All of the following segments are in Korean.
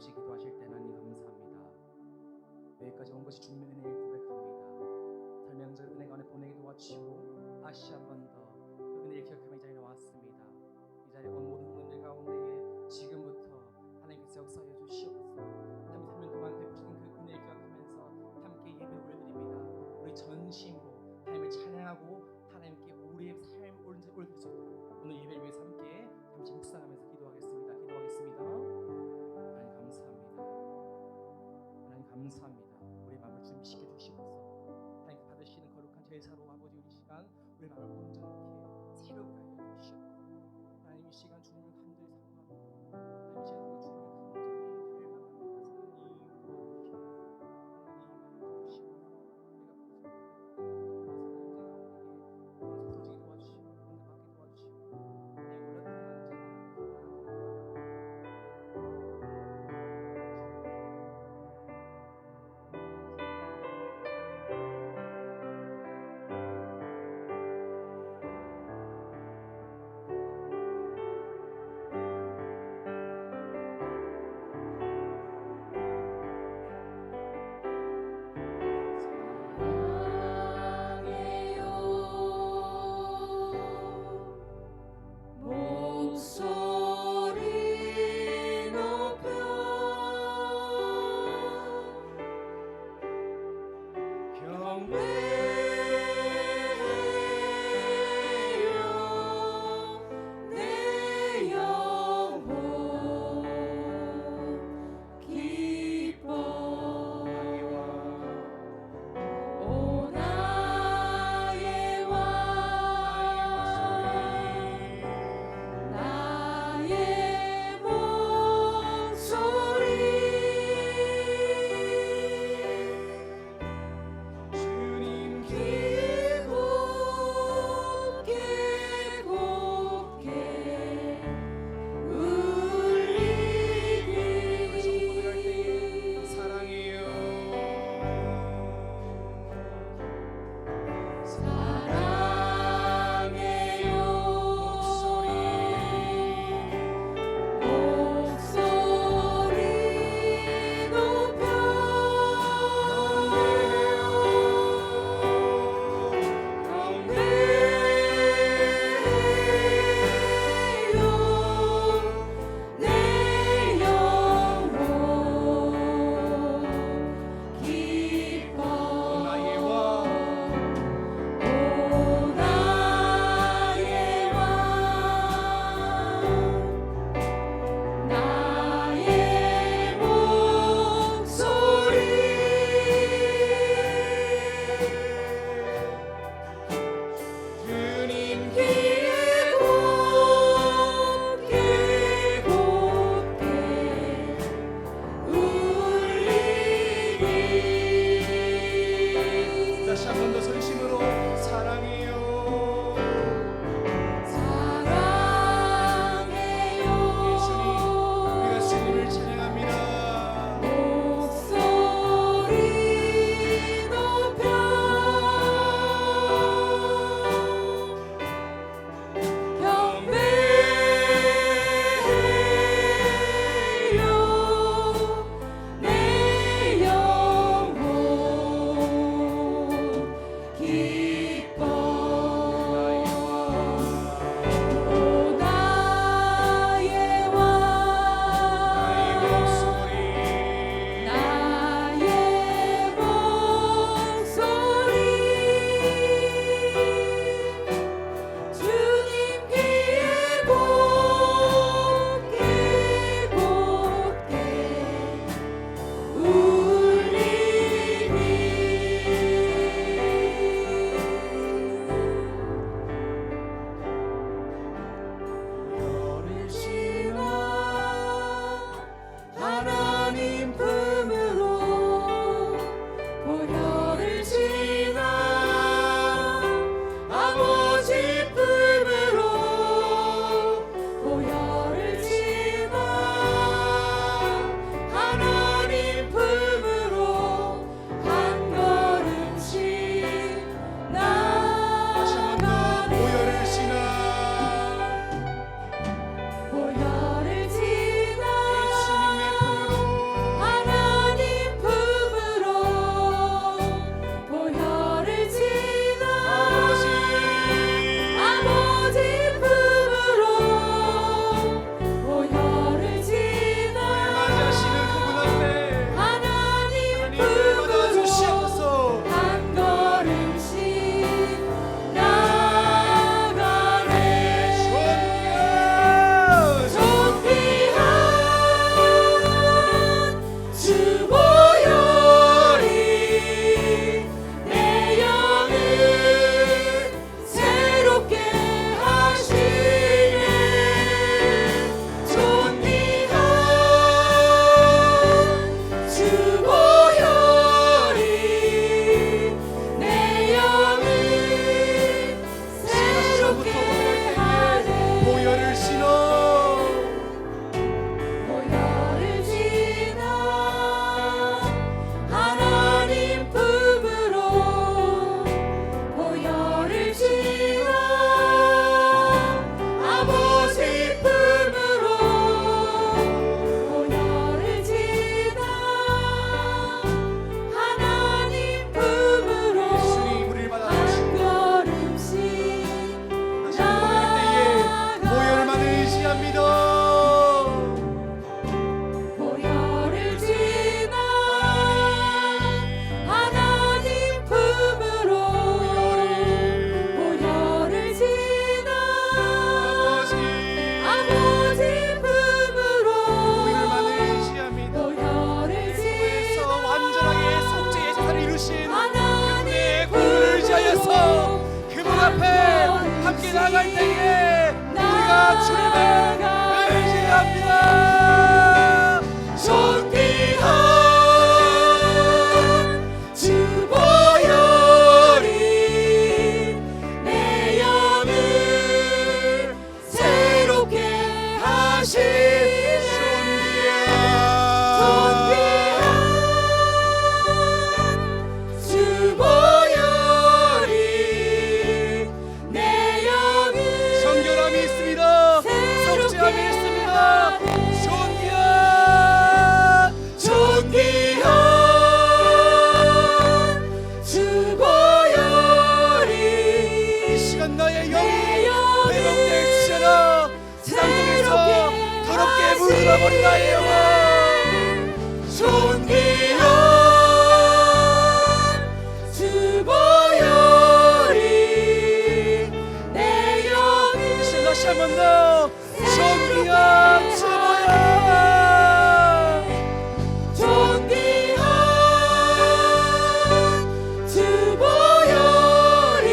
잠시 기도하실 때 하나님 감사합니다. 여기까지 온 것이 주님의 은혜를 고백합니다. 설명절 은혜 가운데 보내게 도와주시고 다시 한 번 더 그 은혜를 기억하며 이 자리에 나왔습니다. 이 자리에 온 모든 분들 가운데에 지금부터 하나님께서 역사해 주시옵소서. 33년 동안 베푸시는 그 은혜를 기억하면서 함께 예배를 올려드립니다. 우리 전심으로 하나님을 찬양하고 하나님께 우리의 삶을 올려드리도록 오늘 예배를 위해서 함께 잠시 묵상하면서 기도하겠습니다. 하나님 감사합니다. 하나님 감사합니다. 우리의 마음을 준비시켜 주시옵소서. 하나님께 받으시는 거룩한 제사로 아버지 우리 시간 우리의 마음을 온전케 새롭게 하여 주시옵소서. 하나님 이 시간 주님을 간절히 사모합니다. 하나님 이 시간 주님을 간절히 갈망합니다. 하나님 도와주시옵소서. 하나님 알려주시옵소서. 내가 부르짖게 도와주시고 오늘 받게 도와주시고 하나님 놀랍게만 물들어버린 나의 영혼 존귀한 주보혈이 내 영혼 이 시간 다시 한 번 더 존귀한 주보혈 존귀한 주보혈이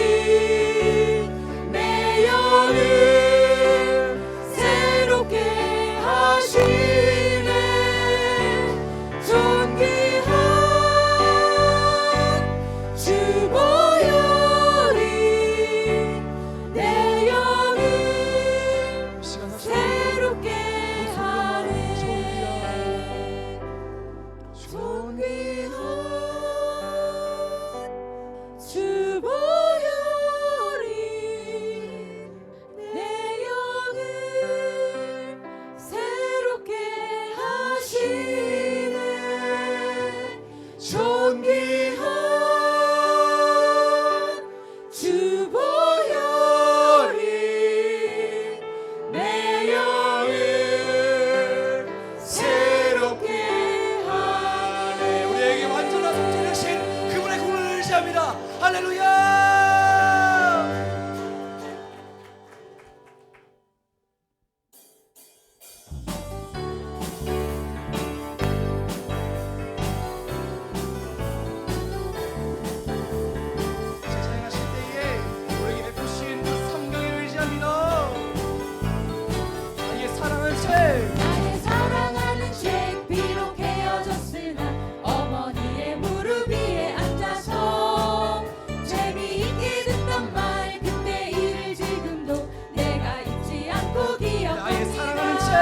내 영혼 새롭게 하시네 존귀한 주보혈이 내 영혼 새롭게 하네 존귀한 주보혈이 내 영혼 새롭게 하시네 존귀한 주보혈이 내 영혼 새롭게 하네 우리에게 완전한 속죄를 신 그분의 공을 의지합니다 할렐루야 사랑하실 때에 우리에게 베푸신 그 성경을 의지합니다 나의 사랑하는 책 나의 사랑하는 책 비록 헤어졌으나 어머니의 무릎 위에 앉아서 재미있게 듣던 말 그때 일을 지금도 내가 잊지 않고 나의 사랑하는 기억합니다. 책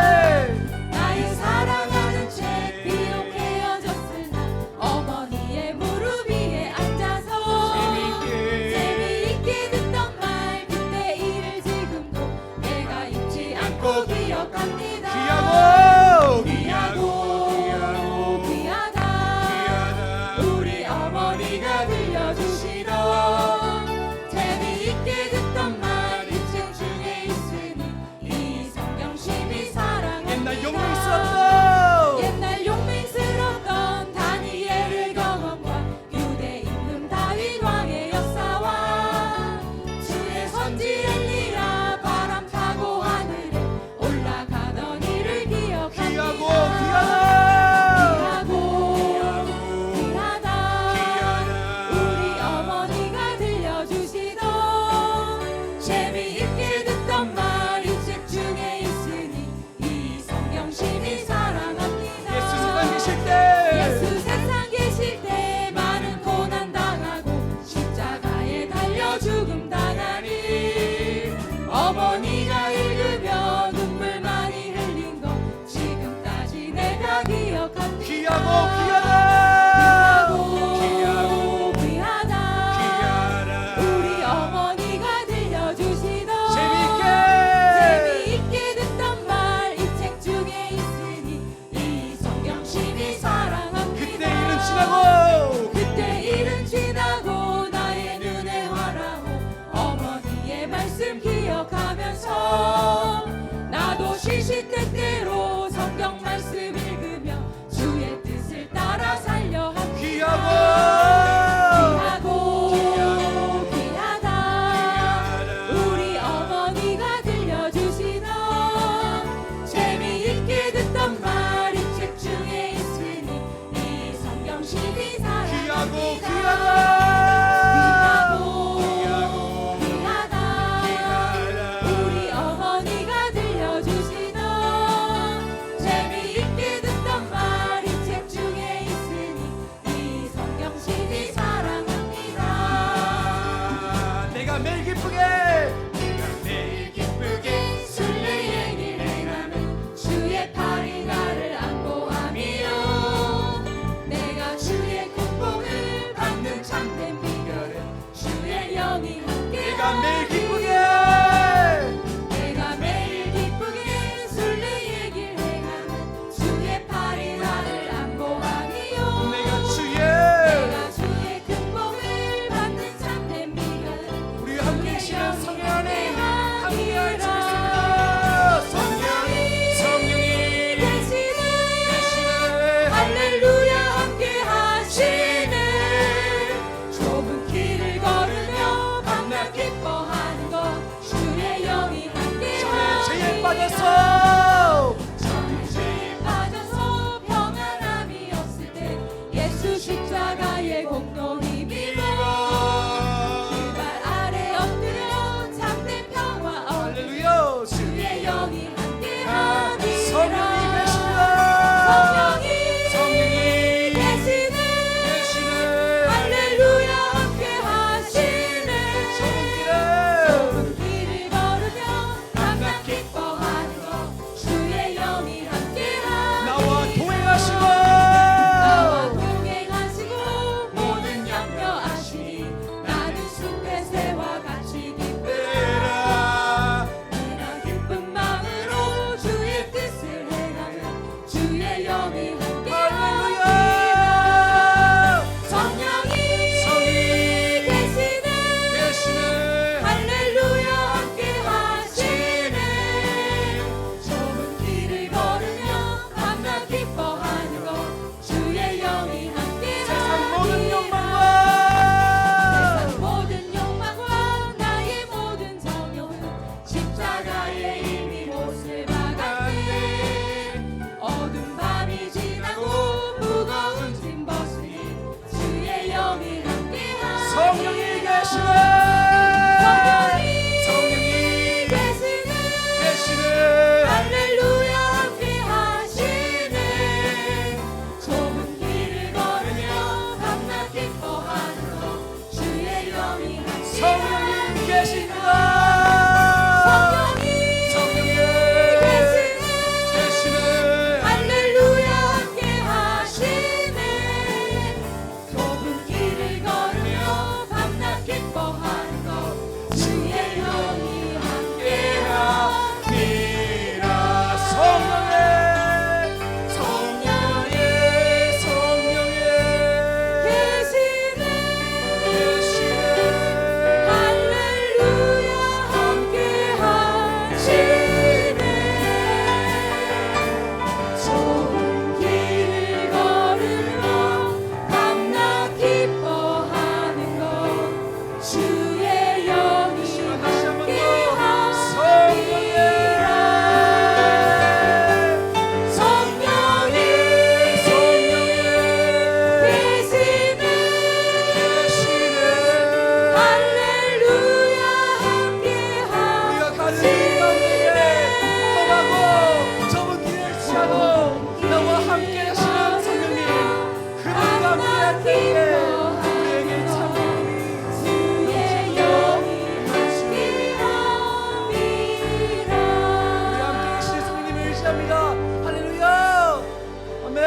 나의 사랑하는 책 비록 헤어졌으나 어머니의 무릎 위에 앉아서 재미있게 듣던 말 그때 일을 지금도 내가 잊지 않고 기억합니다. 귀하고 귀하다 우리 어머니가 들려주시던 재미있게 듣던 말 이 책 중에 있으니 이 성경 심히 사랑합니다. 옛날 용맹스럽던 옛날 용맹스럽던 다니엘의 경험과 유대 임금 다윗 왕의 역사와 주의 선지 엘리야 바람 타고 하늘에 올라가던 일을 기억합니다. 귀하다 우리 어머니가 들려주시던 재미있게 듣던 말 이 책 중에 있으니 이 성경 심히 사랑합니다. 예수 세상 계실 때 예수 세상 계실 때 많은 고난 당하고 십자가에 달려 죽음 당하니 어머니가 읽으며 눈물 많이 흘린 거 지금까지 내가 기억합니다. 귀하고 귀하다 우리 어머니가 들려주시던 재미있게 듣던 말 이 책 중에 있으니 이 성경 심히 사랑합니다. 그때 일은 지나고 나의 눈에 환하고 어머니의 말씀 기억하면서 나도 시시때때로 성경 말씀 읽으며 주의 뜻을 따라 성령이 계시네 할렐루야 함께 하시네 좁은 길을 걸으며 감격 기뻐하는 것 주의 영이 함께하니 나와 동행하시고 모든 염려하시니 나는 숲의 새와 같이 기쁘리라 내가 기쁜 마음으로 주의 뜻을 행하며 주의 영이 함께하니라 성령이 계시네 할렐루야 함께 하시네 좁은 길을 걸으며 감격 기뻐하는 것 주의 영이 세상 모든 함께하니 욕망과 모든 욕망과 나의 모든 정욕은 십자가에 이미 못을 박았네 어두운 밤이 지나고 무거운 짐 벗으니 주의 영이 함께하니 성령이 계시네 성령이 계시네 할렐루야 함께 하시네 좁은 길을 걸으며 감격 기뻐하는 것 주의 영이 성령이 함께하니 계십니다 성령이 계시네 할렐루야 함께 하시네 좁은 길을 걸으며 밤낮 기뻐하는 것 주의 영이 함께하니라 성령의 계시네 할렐루야 함께 하시네 좁은 길을 걸으며 밤낮 기뻐하는 것 주의 영이 함께하니라 성령이 계시네 할렐루야 함께 하시네 좁은 길을 지나도 나와 함께 하시는 성령님 그분과 함께 할 때에 우리에게 참 주의 영이 함께하니라 우리 함께 계시는 성령님을 의지합니다 할렐루야 아멘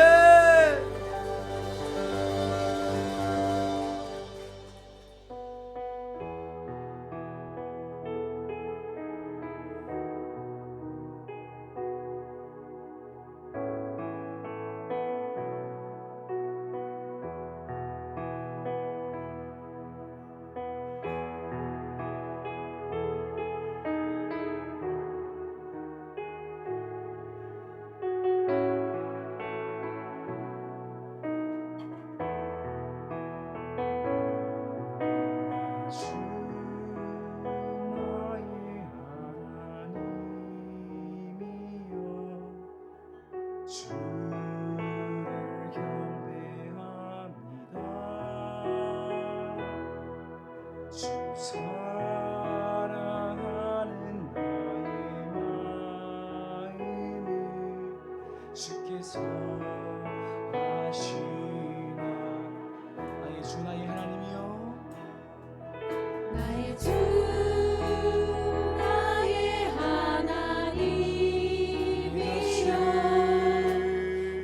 주 나의 하나님이여 주를 경배합니다 주 사랑하는 나의 마음을 주께서 아시나 나의 주 나의 하나님이여 나의 주 나의 하나님이여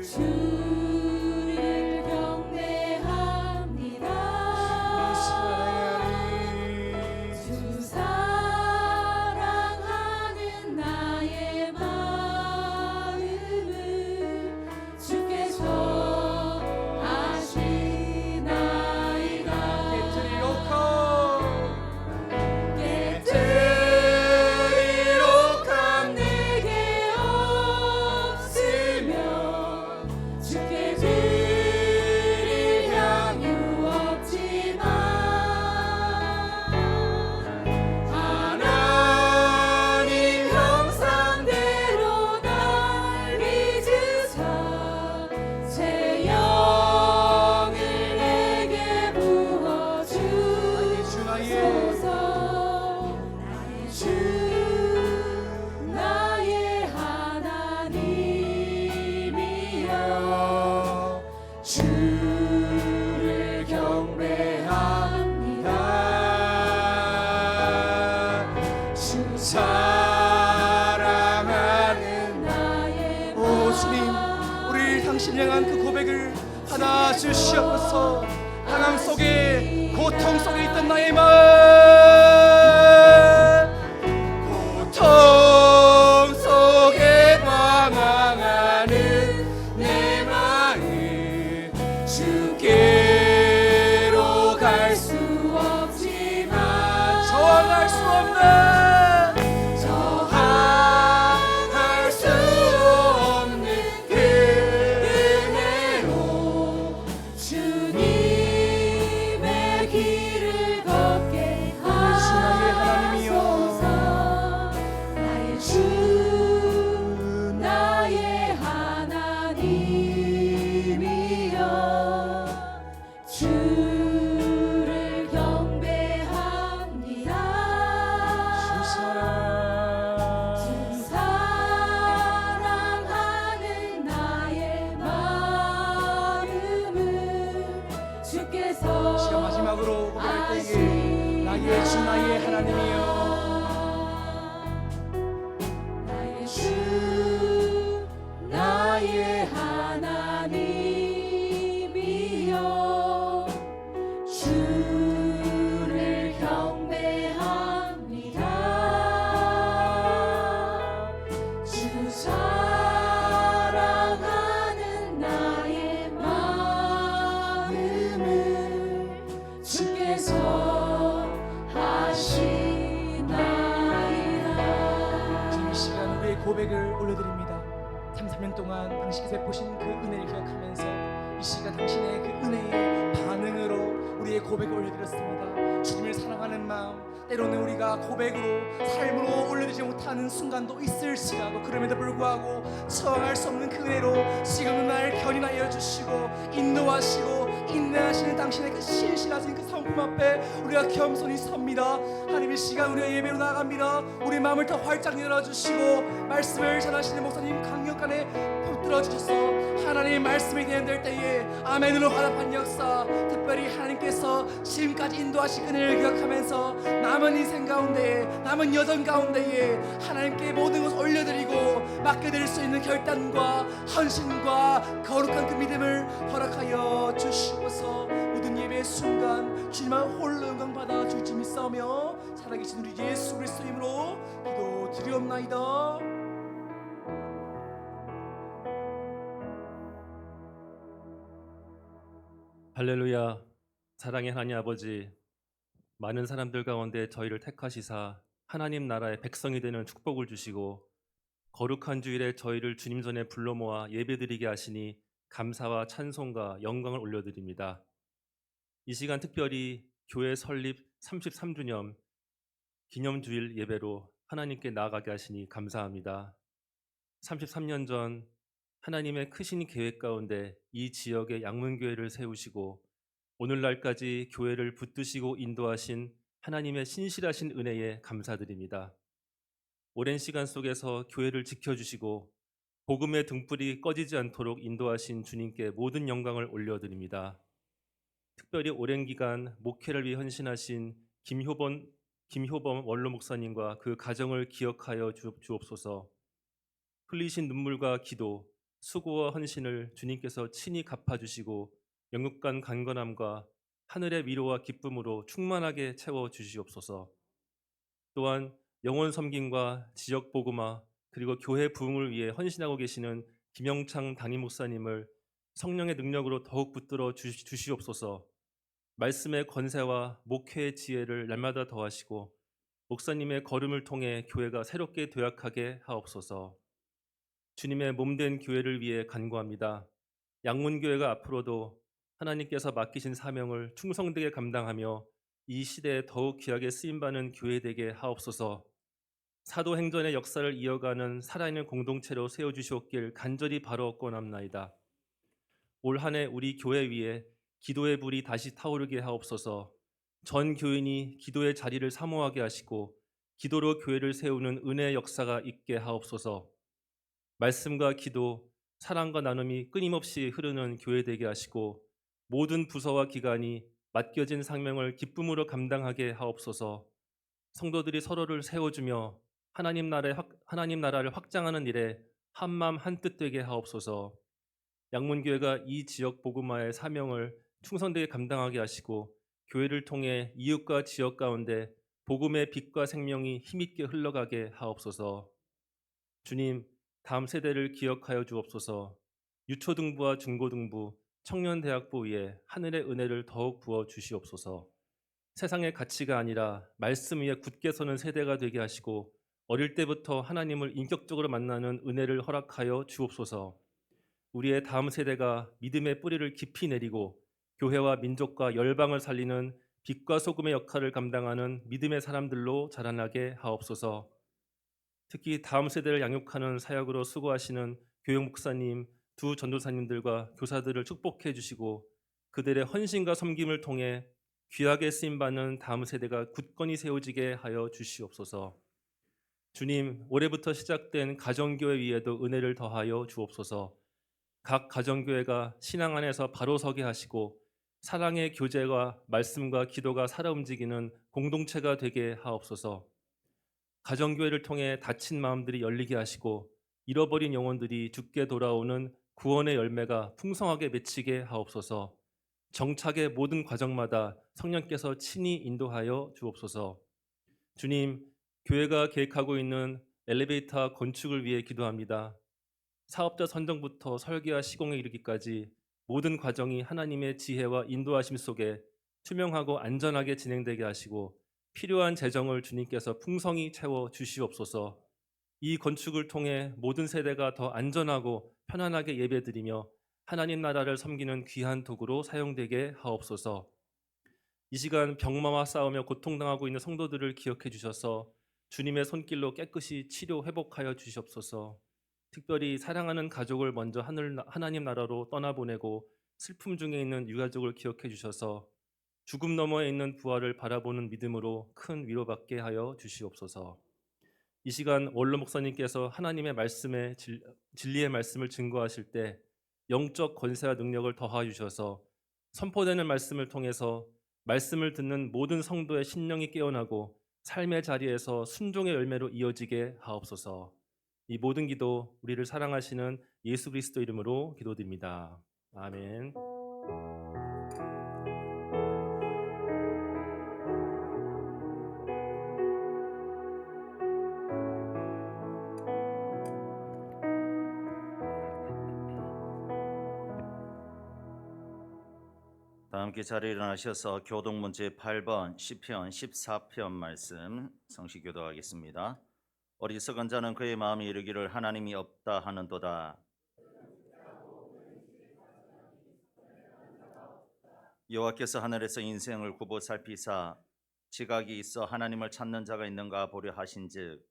주를 경배합니다 주 사랑하는 나의 마음을 주께서 아시나이다 주님, 우리 당신 향한 그 고백을 받아주시옵소서. 방황 속에, 고통 속에 있던 나의 마음, 고통 속에 방황하는 내 마음, 주께로 갈 수 없지만 저항할 수 없는, 저항할 수 없는 그 은혜로 주님의 길을 걷게 하소서. 나의 주 나의 하나님이여, 주를 경배합니다. 주 사랑하는 나의 마음을 주께서 시간 마지막으로 고백할 때에 나의 주 나의 하나님이여, 나의 주 나의 하나님이여, 주를 경배합니다. 주 사랑하는 나의 마음을 주께서 하시나이다. 지금 이 시간 우리의 고백을 올려드립니다. 33년 동안 당신께서 베푸신 그 은혜를 기억하면서 이 시간 당신의 그 은혜의 반응으로 우리의 고백을 올려드렸습니다. 주님을 사랑하는 마음, 때로는 우리가 고백으로 삶으로 올려드리지 못하는 순간도 있을지라도 그럼에도 불구하고 저항할 수 없는 그 은혜로 지금 날 견인하여 주시고 인도하시고 인내하시는 당신의 그 신실하신 그 성품 앞에 우리가 겸손히 섭니다. 하나님, 이 시간 우리가 예배로 나아갑니다. 우리 마음을 더 활짝 열어주시고 말씀을 전하시는 목사님 강력하게 붙들어 주셔서 하나님의 말씀이 대행될 때에 아멘으로 화답한 역사, 특별히 하나님께서 지금까지 인도하신 은혜를 기억하면서 남은 인생 가운데에, 남은 여정 가운데에 하나님께 모든 것을 올려드리고 맡겨드릴 수 있는 결단과 헌신과 거룩한 그 믿음을 허락하여 주시옵소서. 모든 예배의 순간 주님만 홀로 영광 받아 주실 줄 믿사오며 살아계신 우리 예수 그리스도 이름으로 기도드리옵나이다. 할렐루야. 사랑의 하나님 아버지, 많은 사람들 가운데 저희를 택하시사 하나님 나라의 백성이 되는 축복을 주시고 거룩한 주일에 저희를 주님 전에 불러 모아 예배드리게 하시니 감사와 찬송과 영광을 올려드립니다. 이 시간 특별히 교회 설립 33주년 기념주일 예배로 하나님께 나아가게 하시니 감사합니다. 33년 전 하나님의 크신 계획 가운데 이 지역에 양문교회를 세우시고 오늘날까지 교회를 붙드시고 인도하신 하나님의 신실하신 은혜에 감사드립니다. 오랜 시간 속에서 교회를 지켜주시고 복음의 등불이 꺼지지 않도록 인도하신 주님께 모든 영광을 올려드립니다. 특별히 오랜 기간 목회를 위해 헌신하신 김효범 원로 목사님과 그 가정을 기억하여 주옵소서. 흘리신 눈물과 기도, 수고와 헌신을 주님께서 친히 갚아주시고 영육간 강건함과 하늘의 위로와 기쁨으로 충만하게 채워주시옵소서. 또한 영혼 섬김과 지역 복음화 그리고 교회 부흥을 위해 헌신하고 계시는 김영창 담임 목사님을 성령의 능력으로 더욱 붙들어 주시옵소서. 말씀의 권세와 목회의 지혜를 날마다 더하시고 목사님의 걸음을 통해 교회가 새롭게 도약하게 하옵소서. 주님의 몸된 교회를 위해 간구합니다. 양문교회가 앞으로도 하나님께서 맡기신 사명을 충성되게 감당하며 이 시대에 더욱 귀하게 쓰임받는 교회 되게 하옵소서. 사도행전의 역사를 이어가는 살아있는 공동체로 세워주시옵길 간절히 바라옵고나옵나이다. 올 한 해 우리 교회 위에 기도의 불이 다시 타오르게 하옵소서. 전 교인이 기도의 자리를 사모하게 하시고 기도로 교회를 세우는 은혜의 역사가 있게 하옵소서. 말씀과 기도, 사랑과 나눔이 끊임없이 흐르는 교회 되게 하시고 모든 부서와 기관이 맡겨진 사명을 기쁨으로 감당하게 하옵소서. 성도들이 서로를 세워주며 하나님 나라를 확장하는 일에 한마음 한뜻 되게 하옵소서. 양문교회가 이 지역 복음화의 사명을 충성되게 감당하게 하시고 교회를 통해 이웃과 지역 가운데 복음의 빛과 생명이 힘있게 흘러가게 하옵소서. 주님, 다음 세대를 기억하여 주옵소서. 유초등부와 중고등부, 청년대학부 위에 하늘의 은혜를 더욱 부어 주시옵소서. 세상의 가치가 아니라 말씀 위에 굳게 서는 세대가 되게 하시고 어릴 때부터 하나님을 인격적으로 만나는 은혜를 허락하여 주옵소서. 우리의 다음 세대가 믿음의 뿌리를 깊이 내리고 교회와 민족과 열방을 살리는 빛과 소금의 역할을 감당하는 믿음의 사람들로 자라나게 하옵소서. 특히 다음 세대를 양육하는 사역으로 수고하시는 교육 목사님, 두 전도사님들과 교사들을 축복해 주시고 그들의 헌신과 섬김을 통해 귀하게 쓰임받는 다음 세대가 굳건히 세워지게 하여 주시옵소서. 주님, 올해부터 시작된 가정교회 위에도 은혜를 더하여 주옵소서. 각 가정교회가 신앙 안에서 바로 서게 하시고 사랑의 교제와 말씀과 기도가 살아 움직이는 공동체가 되게 하옵소서. 가정교회를 통해 다친 마음들이 열리게 하시고 잃어버린 영혼들이 죽게 돌아오는 구원의 열매가 풍성하게 맺히게 하옵소서. 정착의 모든 과정마다 성령께서 친히 인도하여 주옵소서. 주님, 교회가 계획하고 있는 엘리베이터 건축을 위해 기도합니다. 사업자 선정부터 설계와 시공에 이르기까지 모든 과정이 하나님의 지혜와 인도하심 속에 투명하고 안전하게 진행되게 하시고 필요한 재정을 주님께서 풍성히 채워 주시옵소서. 이 건축을 통해 모든 세대가 더 안전하고 편안하게 예배드리며 하나님 나라를 섬기는 귀한 도구로 사용되게 하옵소서. 이 시간 병마와 싸우며 고통당하고 있는 성도들을 기억해 주셔서 주님의 손길로 깨끗이 치료 회복하여 주시옵소서. 특별히 사랑하는 가족을 먼저 하나님 나라로 떠나보내고 슬픔 중에 있는 유가족을 기억해 주셔서 죽음 너머에 있는 부활을 바라보는 믿음으로 큰 위로받게 하여 주시옵소서. 이 시간 원로 목사님께서 하나님의 말씀에 진리의 말씀을 증거하실 때 영적 권세와 능력을 더하여 주셔서 선포되는 말씀을 통해서 말씀을 듣는 모든 성도의 심령이 깨어나고 삶의 자리에서 순종의 열매로 이어지게 하옵소서. 이 모든 기도 우리를 사랑하시는 예수 그리스도 이름으로 기도드립니다. 아멘. 다 함께 자리에 일어나셔서 교동문제 8번 시편 14편 말씀 성시교도하겠습니다. 어리석은 자는 그의 마음이 이르기를 하나님이 없다 하는도다. 여호와께서 하늘에서 인생을 굽어 살피사 지각이 있어 하나님을 찾는 자가 있는가 보려 하신즉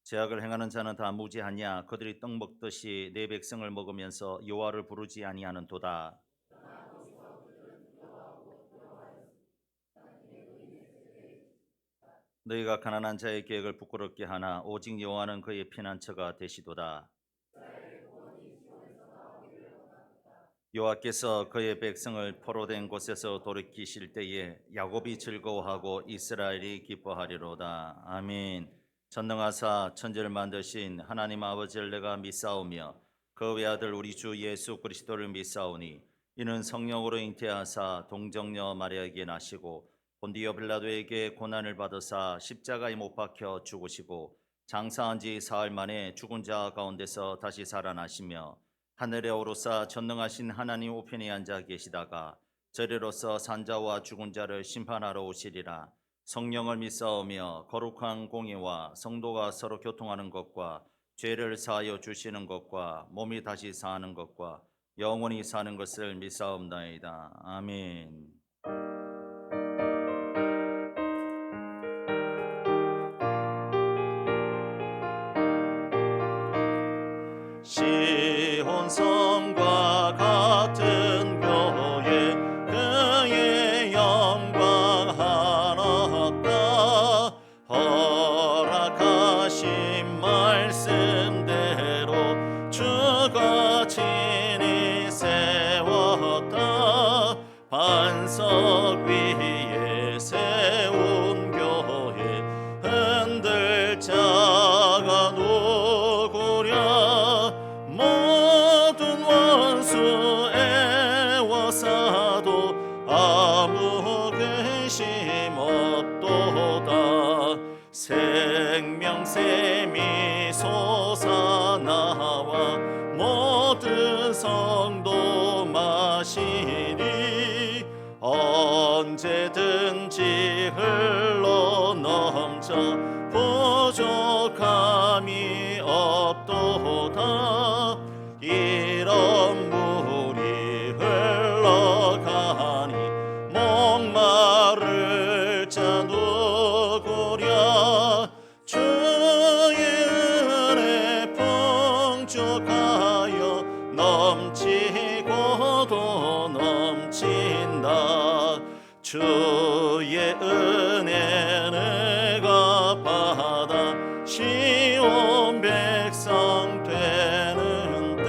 죄악을 행하는 자는 다 무지하냐. 그들이 떡 먹듯이 내 백성을 먹으면서 여호와를 부르지 아니하는도다. 너희가 가난한 자의 계획을 부끄럽게 하나 오직 여호와는 그의 피난처가 되시도다. 여호와께서 그의 백성을 포로된 곳에서 돌이키실 때에 야곱이 즐거워하고 이스라엘이 기뻐하리로다. 아멘. 전능하사 천지를 만드신 하나님 아버지를 내가 믿사오며 그 외아들 우리 주 예수 그리스도를 믿사오니 이는 성령으로 잉태하사 동정녀 마리아에게 나시고 본디오 빌라도에게 고난을 받으사 십자가에 못 박혀 죽으시고 장사한 지 사흘 만에 죽은 자 가운데서 다시 살아나시며 하늘에 오르사 전능하신 하나님 우편에 앉아 계시다가 저리로서 산자와 죽은 자를 심판하러 오시리라. 성령을 믿사오며 거룩한 공의와 성도가 서로 교통하는 것과 죄를 사하여 주시는 것과 몸이 다시 사는 것과 영원히 사는 것을 믿사옵나이다. 아멘. 시온성과 같은 교회 그의 영광 하나없다. 허락하신 말씀대로 주가 친히 세웠다. 반석 위에 세운 교회 자가 누구랴 모든 원수 애워싸도 아무 근심 없도다 생명샘이 솟아나와 모든 성도 마시니 언제든지 흘러넘쳐 부족함이 없도다 이런 물이 흘러가니 목마를 자 누구랴 주의 은혜 풍족하여 넘치고도 넘친다 주의 은혜 내가 받아 시온 백성 되는데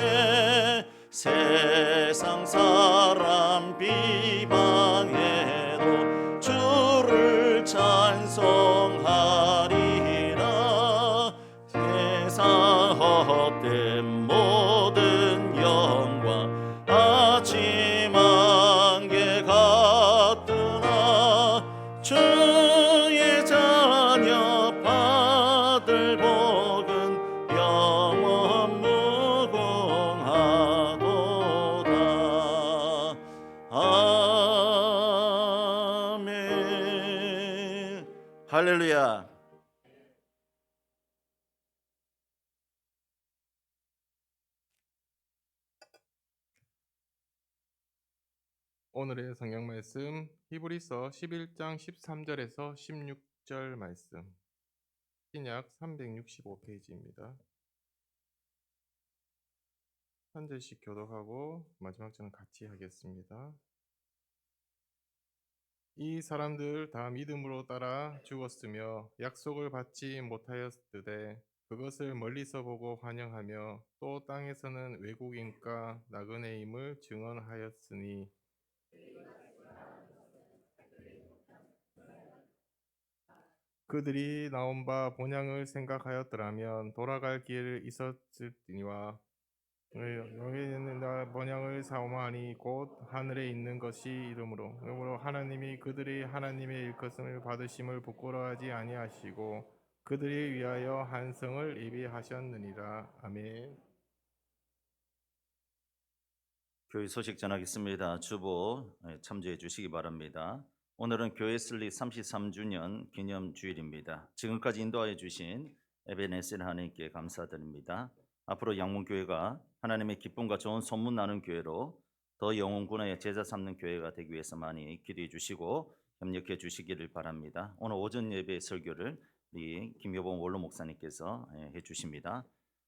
세상 사람 비방해도 주를 찬송하리라 세상 헛된 모든 영광 아침 안개 같으나 주의 자녀 받을 복은 영원 무궁하도다 아멘 할렐루야. 오늘의 성경 말씀 히브리서 11장 13절에서 16절 말씀 신약 365페이지입니다. 한 절씩 교독하고 마지막 절은 같이 하겠습니다. 이 사람들 다 믿음으로 따라 죽었으며 약속을 받지 못하였으되 그것을 멀리서 보고 환영하며 또 땅에서는 외국인과 나그네임을 증언하였으니 그들이 나온 바 본향을 생각하였더라면 돌아갈 길 있었을니와 여기는 본향을 사모하니 곧 하늘에 있는 것이 이러므로 하나님이 그들이 하나님의 일것을 받으심을 부끄러워하지 아니하시고 그들이 위하여 한 성을 예비하셨느니라. 아멘. 교회 소식 전하겠습니다. 주보 참조해 주시기 바랍니다. 오늘은 교회 설립 33주년 기념 주일입니다. 지금까지 인도하여 주신 에베네셀 하나님께 감사드립니다. 앞으로 양문교회가 하나님의 기쁨과 좋은 소문 나는 교회로 더 영혼군의 제자 삼는 교회가 되기 위해서 많이 기도해 주시고 협력해 주시기를 바랍니다. 오늘 오전 예배 설교를 우리 김여봉 원로 목사님께서 해 주십니다.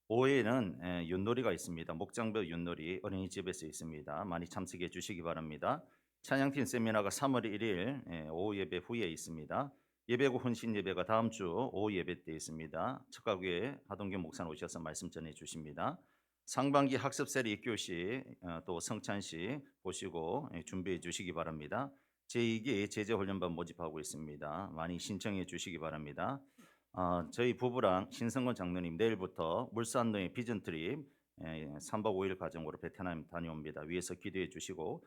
오후에는 윷놀이가 있습니다. 목장벽 윷놀이 어린이집에서 있습니다. 많이 참석해 주시기 바랍니다. 찬양팀 세미나가 3월 1일 오후 예배 후에 있습니다. 예배고 혼신 예배가 다음 주 오후 예배 때 있습니다. 첫가구에 하동균 목사님 오셔서 말씀 전해 주십니다. 상반기 학습 세리 2교시 또 성찬식 보시고 준비해 주시기 바랍니다. 제2기 제자훈련반 모집하고 있습니다. 많이 신청해 주시기 바랍니다. 저희 부부랑 신성건 장로님 내일부터 물산동의 비전 트립 3박 5일 가정으로 베트남 다녀옵니다. 위에서 기도해 주시고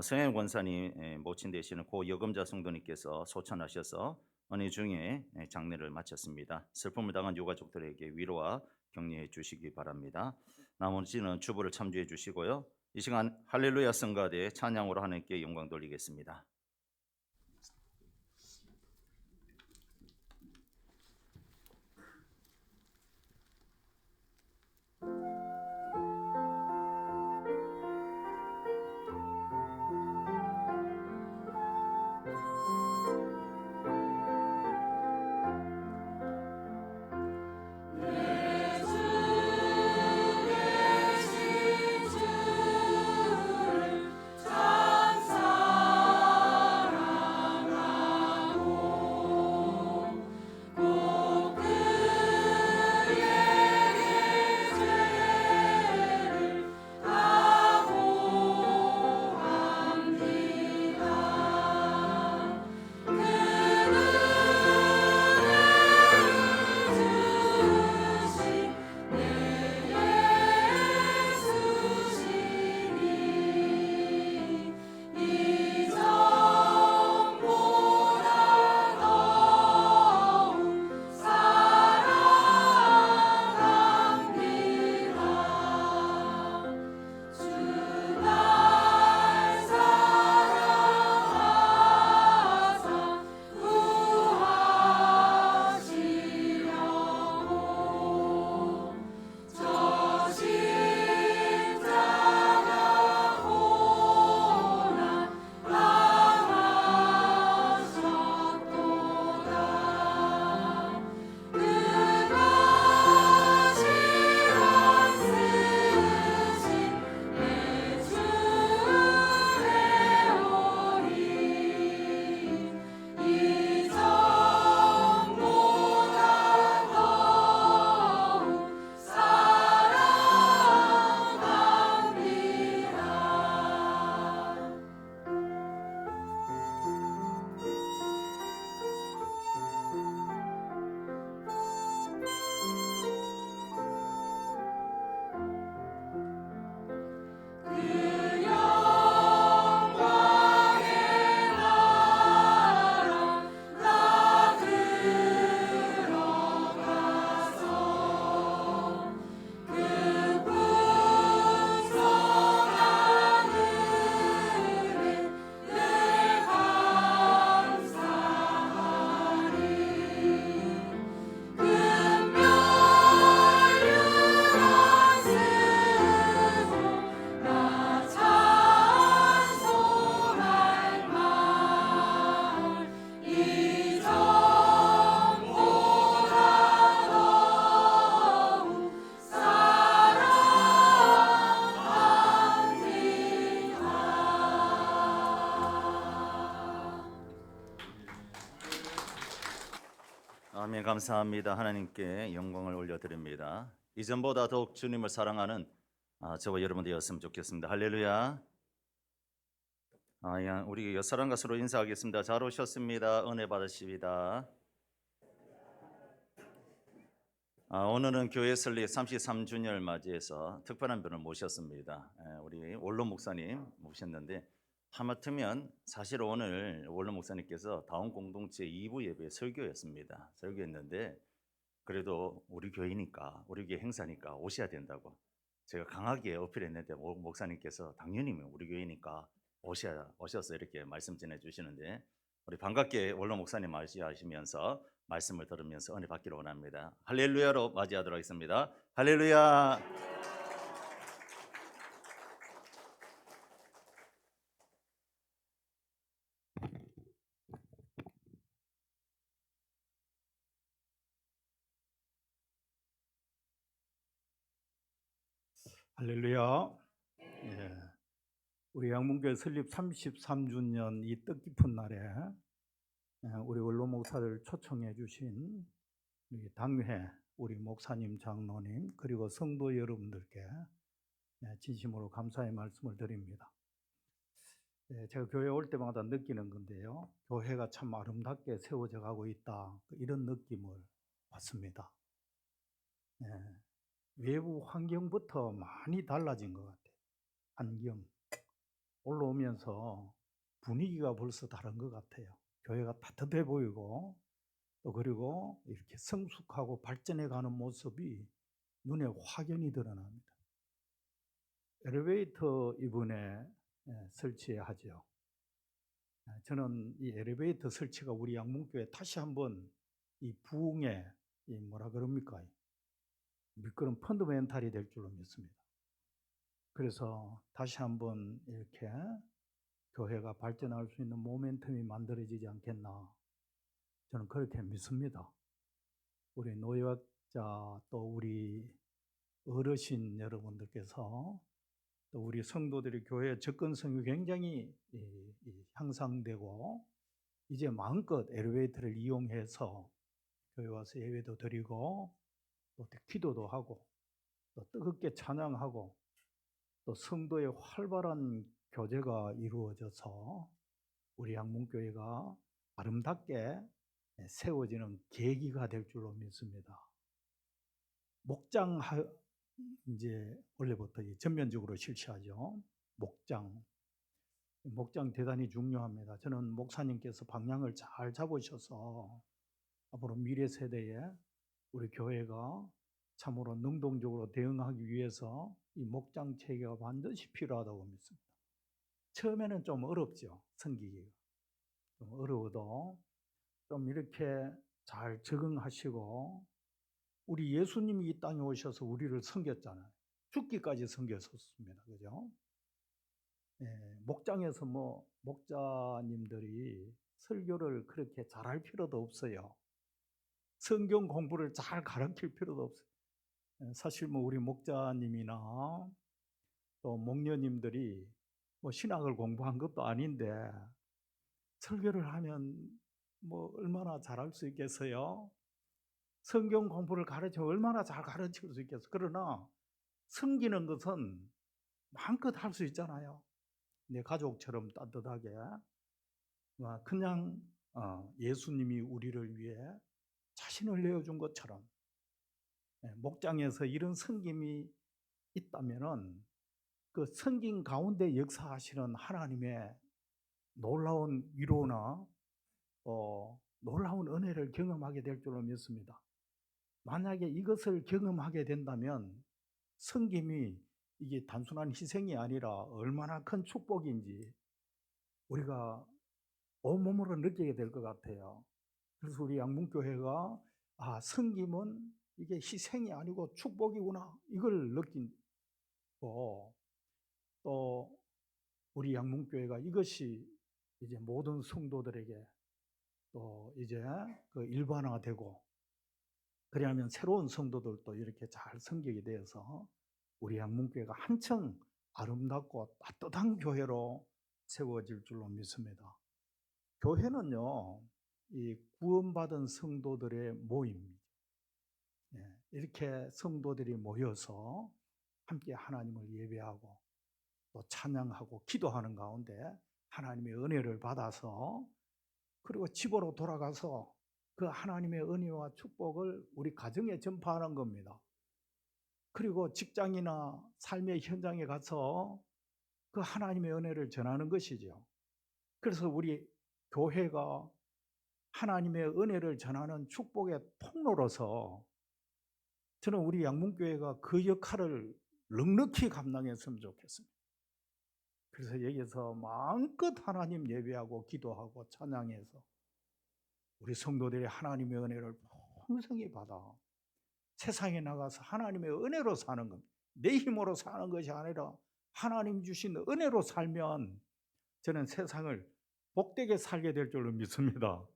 성현 권사님 모친 되시는 고 여금자 성도님께서 소천하셔서 은혜 중에 장례를 마쳤습니다. 슬픔을 당한 유가족들에게 위로와 격려해 주시기 바랍니다. 나머지는 주보를 참조해 주시고요. 이 시간 할렐루야 성가대 찬양으로 하나님께 영광 돌리겠습니다. 감사 감사합니다. 하나님께 영광을 올려드립니다. 이전보다 더욱 주님을 사랑하는 저와 여러분 되었으면 좋겠습니다. 할렐루야. 우리 옆사람 가수로 인사하겠습니다. 잘 오셨습니다. 은혜 받으십니다. 오늘은 교회 설립 33주년을 맞이해서 특별한 분을 모셨습니다. 우리 원로 목사님 모셨는데 하마터면 사실 오늘 원로 목사님께서 다운 공동체 2부 예배 설교했는데 그래도 우리 교회니까 우리 교회 행사니까 오셔야 된다고 제가 강하게 어필했는데 목사님께서 당연히 우리 교회니까 오셔서 이렇게 말씀 전해주시는데 우리 반갑게 원로 목사님 맞이하시면서 말씀을 들으면서 은혜 받기를 원합니다. 할렐루야로 맞이하도록 하겠습니다. 할렐루야. 할렐루야. 예. 우리 양문교회 설립 33주년 이 뜻깊은 날에 우리 원로 목사를 초청해 주신 우리 당회 우리 목사님, 장로님 그리고 성도 여러분들께 진심으로 감사의 말씀을 드립니다. 제가 교회 올 때마다 느끼는 건데요. 교회가 참 아름답게 세워져 가고 있다. 이런 느낌을 받습니다. 외부 환경부터 많이 달라진 것 같아요. 환경. 올라오면서 분위기가 벌써 다른 것 같아요. 교회가 따뜻해 보이고 또 그리고 이렇게 성숙하고 발전해 가는 모습이 눈에 확연히 드러납니다. 엘리베이터 이번에 설치하죠. 저는 이 엘리베이터 설치가 우리 양문교회 다시 한번 이 부흥의 미끄럼 펀더멘탈이 될 줄로 믿습니다. 그래서 다시 한번 이렇게 교회가 발전할 수 있는 모멘텀이 만들어지지 않겠나 저는 그렇게 믿습니다. 우리 노약자 또 우리 어르신 여러분들께서 또 우리 성도들이 교회 접근성이 굉장히 향상되고 이제 마음껏 엘리베이터를 이용해서 교회 와서 예배도 드리고 또 기도도 하고 또 뜨겁게 찬양하고 또 성도의 활발한 교제가 이루어져서 우리 양문교회가 아름답게 세워지는 계기가 될 줄로 믿습니다. 목장 이제 원래부터 전면적으로 실시하죠. 목장 대단히 중요합니다. 저는 목사님께서 방향을 잘 잡으셔서 앞으로 미래 세대에 우리 교회가 참으로 능동적으로 대응하기 위해서 이 목장 체계가 반드시 필요하다고 믿습니다. 처음에는 좀 어렵죠. 섬기기가. 좀 어려워도 좀 이렇게 잘 적응하시고 우리 예수님이 이 땅에 오셔서 우리를 섬겼잖아요. 죽기까지 섬겼었습니다. 그죠? 목장에서 목자님들이 설교를 그렇게 잘할 필요도 없어요. 성경 공부를 잘 가르칠 필요도 없어요. 사실 우리 목자님이나 또 목녀님들이 신학을 공부한 것도 아닌데 설교를 하면 얼마나 잘할 수 있겠어요? 성경 공부를 가르치면 얼마나 잘 가르칠 수 있겠어요? 그러나 섬기는 것은 마음껏 할 수 있잖아요. 내 가족처럼 따뜻하게 그냥 예수님이 우리를 위해 자신을 내어준 것처럼 목장에서 이런 섬김이 있다면은 그 섬김 가운데 역사하시는 하나님의 놀라운 위로나 놀라운 은혜를 경험하게 될 줄로 믿습니다. 만약에 이것을 경험하게 된다면 섬김이 이게 단순한 희생이 아니라 얼마나 큰 축복인지 우리가 온몸으로 느끼게 될 것 같아요. 그래서 우리 양문교회가 섬김은 이게 희생이 아니고 축복이구나 이걸 느끼고 또 우리 양문교회가 이것이 이제 모든 성도들에게 또 이제 일반화되고 그러면 새로운 성도들도 이렇게 잘 섬기게 되어서 우리 양문교회가 한층 아름답고 따뜻한 교회로 세워질 줄로 믿습니다. 교회는요 이 구원받은 성도들의 모임입니다. 이렇게 성도들이 모여서 함께 하나님을 예배하고 또 찬양하고 기도하는 가운데 하나님의 은혜를 받아서 그리고 집으로 돌아가서 그 하나님의 은혜와 축복을 우리 가정에 전파하는 겁니다. 그리고 직장이나 삶의 현장에 가서 그 하나님의 은혜를 전하는 것이죠. 그래서 우리 교회가 하나님의 은혜를 전하는 축복의 통로로서 저는 우리 양문교회가 그 역할을 넉넉히 감당했으면 좋겠습니다. 그래서 여기서 마음껏 하나님 예배하고 기도하고 찬양해서 우리 성도들이 하나님의 은혜를 풍성히 받아 세상에 나가서 하나님의 은혜로 사는 겁니다. 내 힘으로 사는 것이 아니라 하나님 주신 은혜로 살면 저는 세상을 복되게 살게 될 줄로 믿습니다.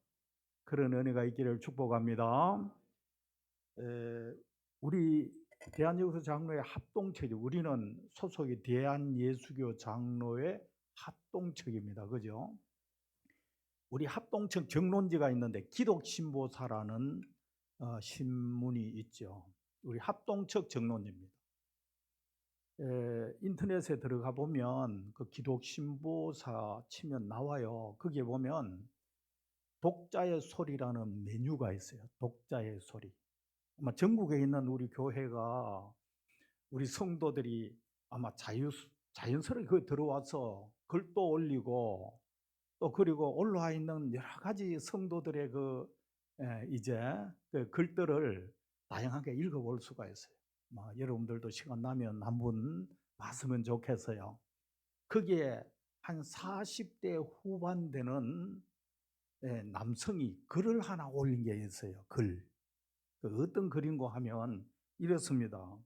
그런 은혜가 있기를 축복합니다. 우리 대한예수교 장로의 합동체죠. 우리는 소속이 대한예수교 장로의 합동체입니다. 그죠? 우리 합동체 정론지가 있는데 기독신보사라는 신문이 있죠. 우리 합동측 정론지입니다. 인터넷에 들어가 보면 그 기독신보사 치면 나와요. 거기에 보면 독자의 소리라는 메뉴가 있어요. 독자의 소리. 아마 전국에 있는 우리 교회가 우리 성도들이 아마 자연스럽게 그 들어와서 글도 올리고 또 그리고 올라와 있는 여러 가지 성도들의 이제 그 글들을 다양하게 읽어볼 수가 있어요. 여러분들도 시간 나면 한번 봤으면 좋겠어요. 거기에 한 40대 후반 되는 남성이 글을 하나 올린 게 있어요. 글. 어떤 글인고 하면 이렇습니다.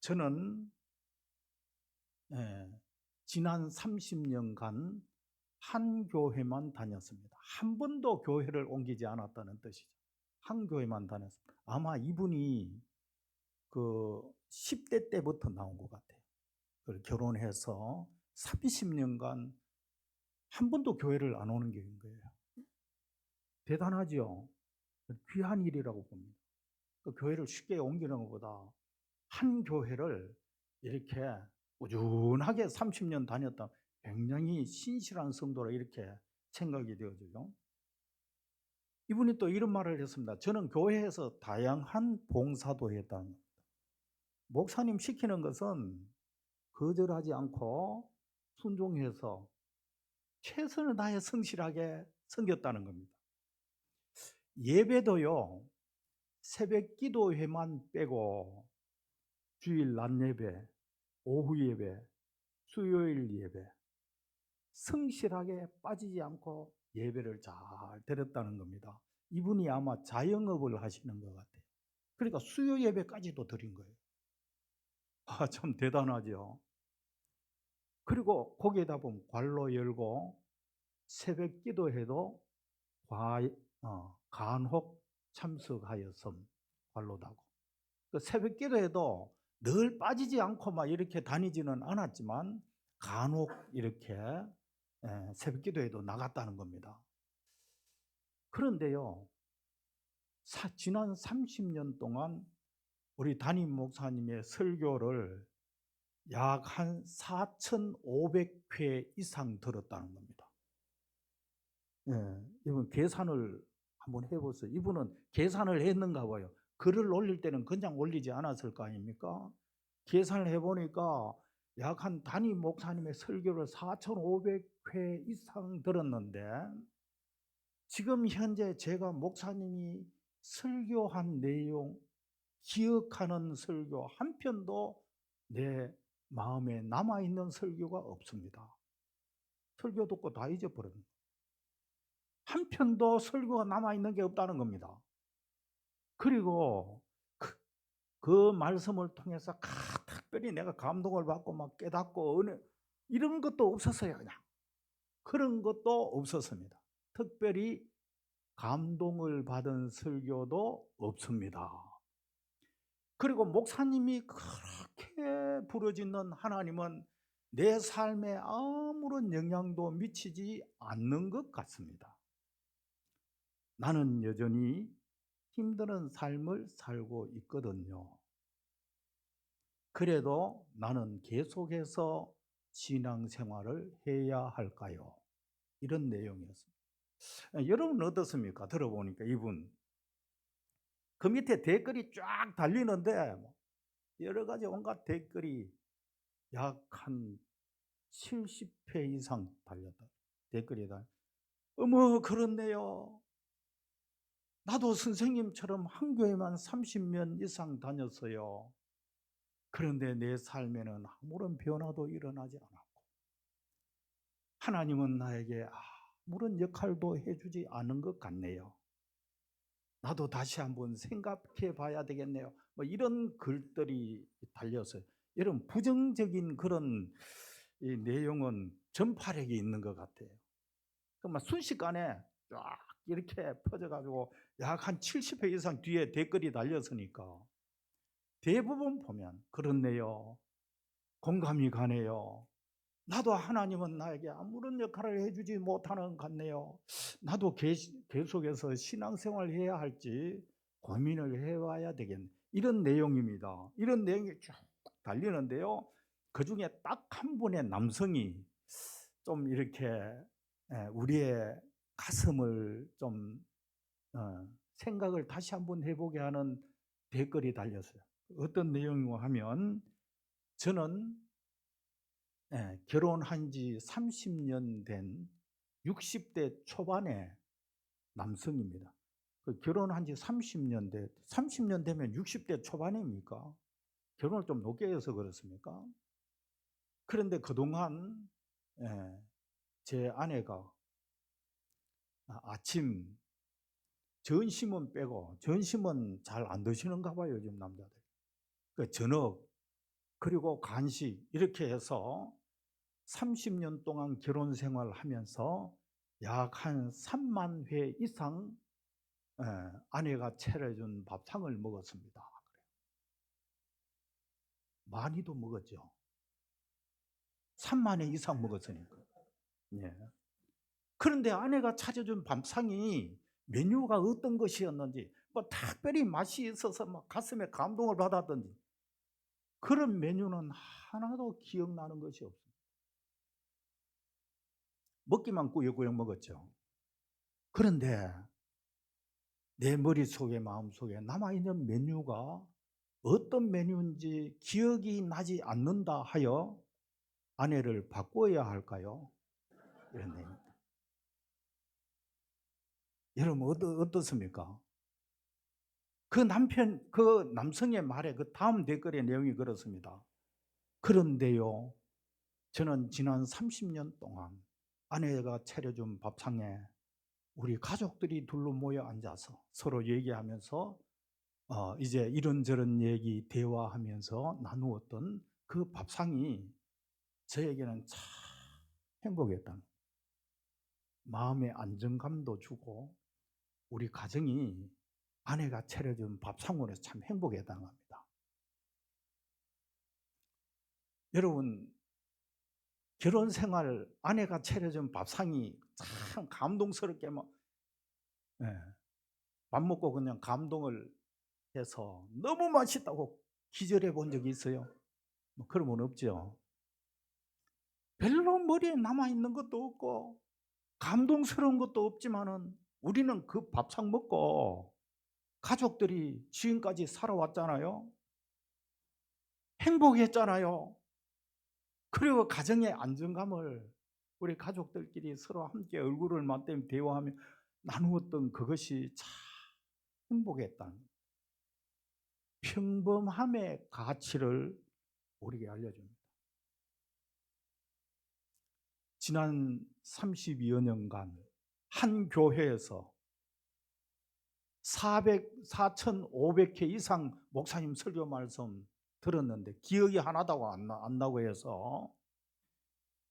저는 지난 30년간 한 교회만 다녔습니다. 한 번도 교회를 옮기지 않았다는 뜻이죠. 한 교회만 다녔습니다. 아마 이분이 그 10대 때부터 나온 것 같아요. 결혼해서 30년간 한 번도 교회를 안 오는 게인 거예요. 대단하죠? 귀한 일이라고 봅니다. 그 교회를 쉽게 옮기는 것보다 한 교회를 이렇게 꾸준하게 30년 다녔다. 굉장히 신실한 성도라 이렇게 생각이 되어지죠. 이분이 또 이런 말을 했습니다. 저는 교회에서 다양한 봉사도 했다는 겁니다. 목사님 시키는 것은 거절하지 않고 순종해서 최선을 다해 성실하게 섬겼다는 겁니다. 예배도요, 새벽 기도회만 빼고 주일 낮 예배, 오후 예배, 수요일 예배 성실하게 빠지지 않고 예배를 잘 드렸다는 겁니다. 이분이 아마 자영업을 하시는 것 같아요. 그러니까 수요 예배까지도 드린 거예요. 참 대단하죠. 그리고 거기에다 보면 관로 열고 새벽 기도회도 간혹 참석하였음 관로다고. 그 새벽 기도회도 늘 빠지지 않고 막 이렇게 다니지는 않았지만 간혹 이렇게 새벽 기도회도 나갔다는 겁니다. 그런데요, 지난 30년 동안 우리 담임 목사님의 설교를 약 한 4,500회 이상 들었다는 겁니다. 이분 계산을 한번 해보세요. 이분은 계산을 했는가 봐요. 글을 올릴 때는 그냥 올리지 않았을 거 아닙니까? 계산을 해보니까 약 한 담임 목사님의 설교를 4,500회 이상 들었는데 지금 현재 제가 목사님이 설교한 내용, 기억하는 설교 한 편도 내 마음에 남아있는 설교가 없습니다. 설교 듣고 다 잊어버립니다. 한 편도 설교가 남아있는 게 없다는 겁니다. 그리고 그 말씀을 통해서 특별히 내가 감동을 받고 막 깨닫고 은혜 이런 것도 없었어요. 그냥 그런 것도 없었습니다. 특별히 감동을 받은 설교도 없습니다. 그리고 목사님이 그렇게 부르짖는 하나님은 내 삶에 아무런 영향도 미치지 않는 것 같습니다. 나는 여전히 힘드는 삶을 살고 있거든요. 그래도 나는 계속해서 신앙생활을 해야 할까요? 이런 내용이었습니다. 여러분 어떻습니까? 들어보니까 이분 그 밑에 댓글이 쫙 달리는데 여러 가지 온갖 댓글이 약 한 70회 이상 달렸다. 댓글이 다. 어머 그렇네요. 나도 선생님처럼 한 교회만 30년 이상 다녔어요. 그런데 내 삶에는 아무런 변화도 일어나지 않았고 하나님은 나에게 아무런 역할도 해주지 않은 것 같네요. 나도 다시 한번 생각해 봐야 되겠네요. 이런 글들이 달렸어요. 여러분 부정적인 그런 이 내용은 전파력이 있는 것 같아요. 그러면 순식간에 쫙 이렇게 퍼져가지고 약 한 70회 이상 뒤에 댓글이 달렸으니까 대부분 보면 그렇네요. 공감이 가네요. 나도 하나님은 나에게 아무런 역할을 해주지 못하는 것 같네요. 나도 계속해서 신앙생활 해야 할지 고민을 해봐야 되겠네. 이런 내용입니다. 이런 내용이 쭉 달리는데요. 그 중에 딱 한 분의 남성이 좀 이렇게 우리의 가슴을 좀 생각을 다시 한번 해보게 하는 댓글이 달렸어요. 어떤 내용이고 하면 저는 결혼한 지 30년 된 60대 초반의 남성입니다. 결혼한 지 30년 되면 60대 초반입니까? 결혼을 좀 늦게 해서 그렇습니까? 그런데 그동안 제 아내가 아침 점심은 빼고 점심은 잘 안 드시는가 봐요, 요즘 남자들. 저녁 그리고 간식 이렇게 해서 30년 동안 결혼 생활을 하면서 약 한 3만 회 이상 아내가 차려준 밥상을 먹었습니다. 많이도 먹었죠. 3만 회 이상 먹었으니까. 예. 그런데 아내가 차려준 밥상이 메뉴가 어떤 것이었는지 특별히 맛이 있어서 가슴에 감동을 받았던지 그런 메뉴는 하나도 기억나는 것이 없습니다. 먹기만 꾸역꾸역 먹었죠. 그런데 내 머릿속에 마음속에 남아있는 메뉴가 어떤 메뉴인지 기억이 나지 않는다 하여 아내를 바꿔야 할까요? 이런 내용입니다. 여러분 어떻습니까? 그 남성의 말에 그 다음 댓글의 내용이 그렇습니다. 그런데요, 저는 지난 30년 동안 아내가 차려준 밥상에 우리 가족들이 둘러 모여 앉아서 서로 얘기하면서 이제 이런저런 얘기 대화하면서 나누었던 그 밥상이 저에게는 참 행복했다. 마음의 안정감도 주고 우리 가정이 아내가 차려준 밥상으로 참 행복했다는 겁니다. 여러분 결혼 생활 아내가 차려준 밥상이 참 감동스럽게 밥 먹고 그냥 감동을 해서 너무 맛있다고 기절해 본 적이 있어요? 그런 건 없죠. 별로 머리에 남아있는 것도 없고 감동스러운 것도 없지만은 우리는 그 밥상 먹고 가족들이 지금까지 살아왔잖아요. 행복했잖아요. 그리고 가정의 안정감을 우리 가족들끼리 서로 함께 얼굴을 맞대며 대화하며 나누었던 그것이 참 행복했다는 평범함의 가치를 우리에게 알려줍니다. 지난 32여 년간 한 교회에서 4,500회 이상 목사님 설교 말씀 들었는데 기억이 하나도 안 나고 해서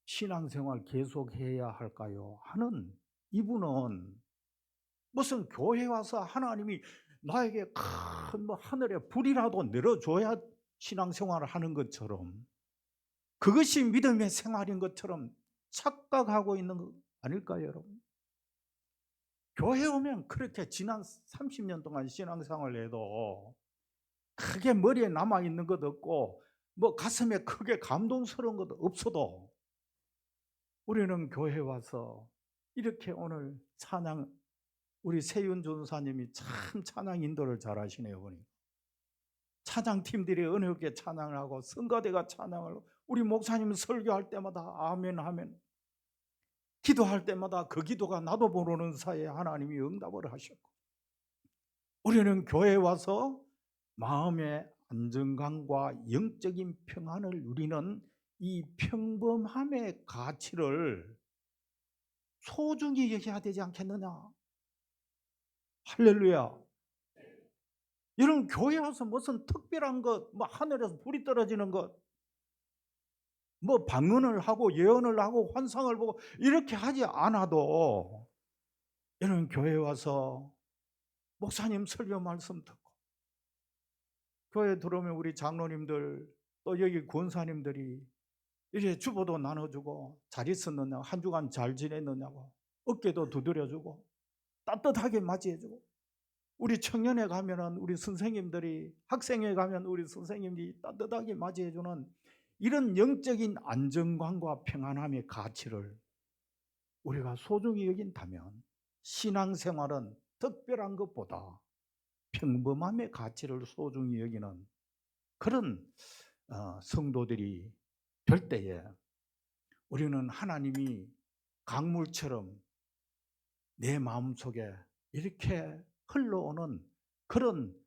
신앙생활 계속해야 할까요? 하는 이분은 무슨 교회 와서 하나님이 나에게 큰 하늘에 불이라도 내려줘야 신앙생활을 하는 것처럼 그것이 믿음의 생활인 것처럼 착각하고 있는 거 아닐까요, 여러분? 교회 오면 그렇게 지난 30년 동안 신앙생활을 해도 크게 머리에 남아있는 것 없고 뭐 가슴에 크게 감동스러운 것도 없어도 우리는 교회 와서 이렇게 오늘 찬양, 우리 세윤 전사님이 참 찬양 인도를 잘 하시네요. 보니 찬양팀들이 은혜롭게 찬양을 하고 성가대가 찬양을 하고 우리 목사님 설교할 때마다 아멘 하면 기도할 때마다 그 기도가 나도 모르는 사이에 하나님이 응답을 하셨고 우리는 교회에 와서 마음의 안정감과 영적인 평안을 누리는 이 평범함의 가치를 소중히 여겨야 되지 않겠느냐. 할렐루야. 여러분 교회 와서 무슨 특별한 것, 뭐 하늘에서 불이 떨어지는 것, 뭐 방언을 하고 예언을 하고 환상을 보고 이렇게 하지 않아도 여러분 교회 와서 목사님 설교 말씀 듣고 교회 들어오면 우리 장로님들 또 여기 권사님들이 이제 주보도 나눠주고 잘 있었느냐, 한 주간 잘 지냈느냐고 어깨도 두드려주고 따뜻하게 맞이해주고 우리 청년회 가면은 우리 선생님들이, 학생회 가면 우리 선생님들이 따뜻하게 맞이해주는 이런 영적인 안정감과 평안함의 가치를 우리가 소중히 여긴다면 신앙생활은 특별한 것보다 평범함의 가치를 소중히 여기는 그런 성도들이 될 때에 우리는 하나님이 강물처럼 내 마음속에 이렇게 흘러오는 그런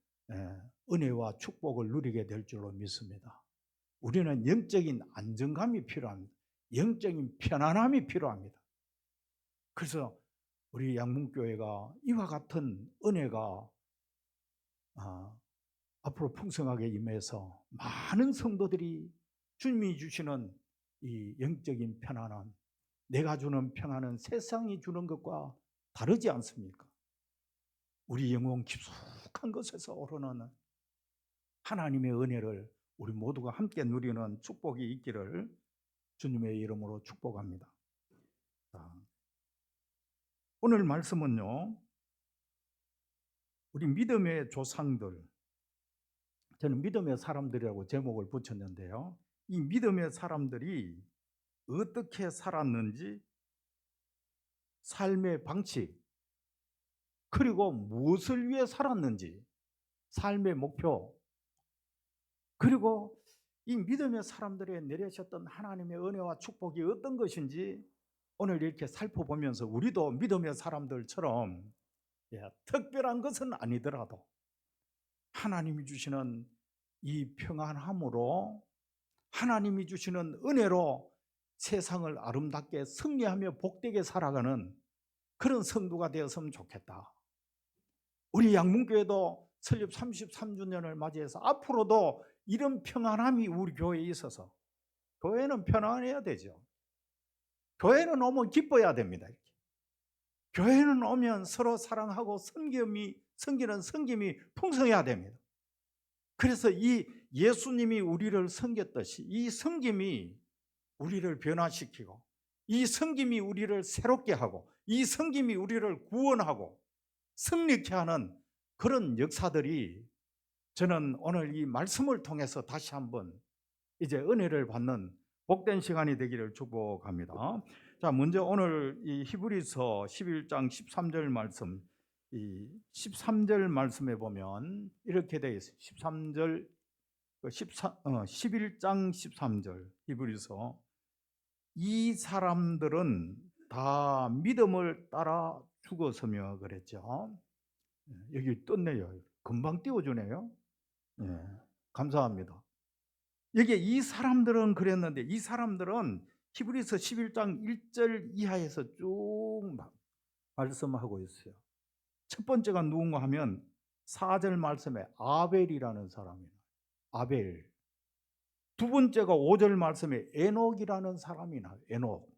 은혜와 축복을 누리게 될 줄로 믿습니다. 우리는 영적인 안정감이 필요합니다. 영적인 편안함이 필요합니다. 그래서 우리 양문교회가 이와 같은 은혜가 앞으로 풍성하게 임해서 많은 성도들이 주님이 주시는 이 영적인 편안함, 내가 주는 평안은 세상이 주는 것과 다르지 않습니까? 우리 영혼 깊숙한 것에서 오르는 하나님의 은혜를 우리 모두가 함께 누리는 축복이 있기를 주님의 이름으로 축복합니다. 오늘 말씀은요, 우리 믿음의 조상들, 저는 믿음의 사람들이라고 제목을 붙였는데요, 이 믿음의 사람들이 어떻게 살았는지, 삶의 방식, 그리고 무엇을 위해 살았는지, 삶의 목표, 그리고 이 믿음의 사람들에 내리셨던 하나님의 은혜와 축복이 어떤 것인지 오늘 이렇게 살펴보면서 우리도 믿음의 사람들처럼 특별한 것은 아니더라도 하나님이 주시는 이 평안함으로, 하나님이 주시는 은혜로 세상을 아름답게 승리하며 복되게 살아가는 그런 성도가 되었으면 좋겠다. 우리 양문교회도 설립 33주년을 맞이해서 앞으로도 이런 평안함이 우리 교회에 있어서, 교회는 편안해야 되죠. 교회는 오면 기뻐야 됩니다. 이렇게. 교회는 오면 서로 사랑하고 섬기는 섬김이 풍성해야 됩니다. 그래서 이 예수님이 우리를 섬겼듯이 이 섬김이 우리를 변화시키고, 이 섬김이 우리를 새롭게 하고, 이 섬김이 우리를 구원하고 승리케 하는 그런 역사들이 저는 오늘 이 말씀을 통해서 다시 한번 이제 은혜를 받는 복된 시간이 되기를 축복합니다. 자, 먼저 오늘 이 히브리서 11장 13절 말씀, 이 13절 말씀에 보면 이렇게 되어 있어요. 11장 13절 히브리서, 이 사람들은 다 믿음을 따라 죽었으며 그랬죠. 여기 떴네요. 금방 띄워주네요. 감사합니다. 여기에 이 사람들은 그랬는데, 이 사람들은 히브리서 11장 1절 이하에서 쭉 말씀하고 있어요. 첫 번째가 누군가 하면 4절 말씀에 아벨이라는 사람이에요. 아벨. 두 번째가 5절 말씀에 에녹이라는 사람이 나와요. 에녹.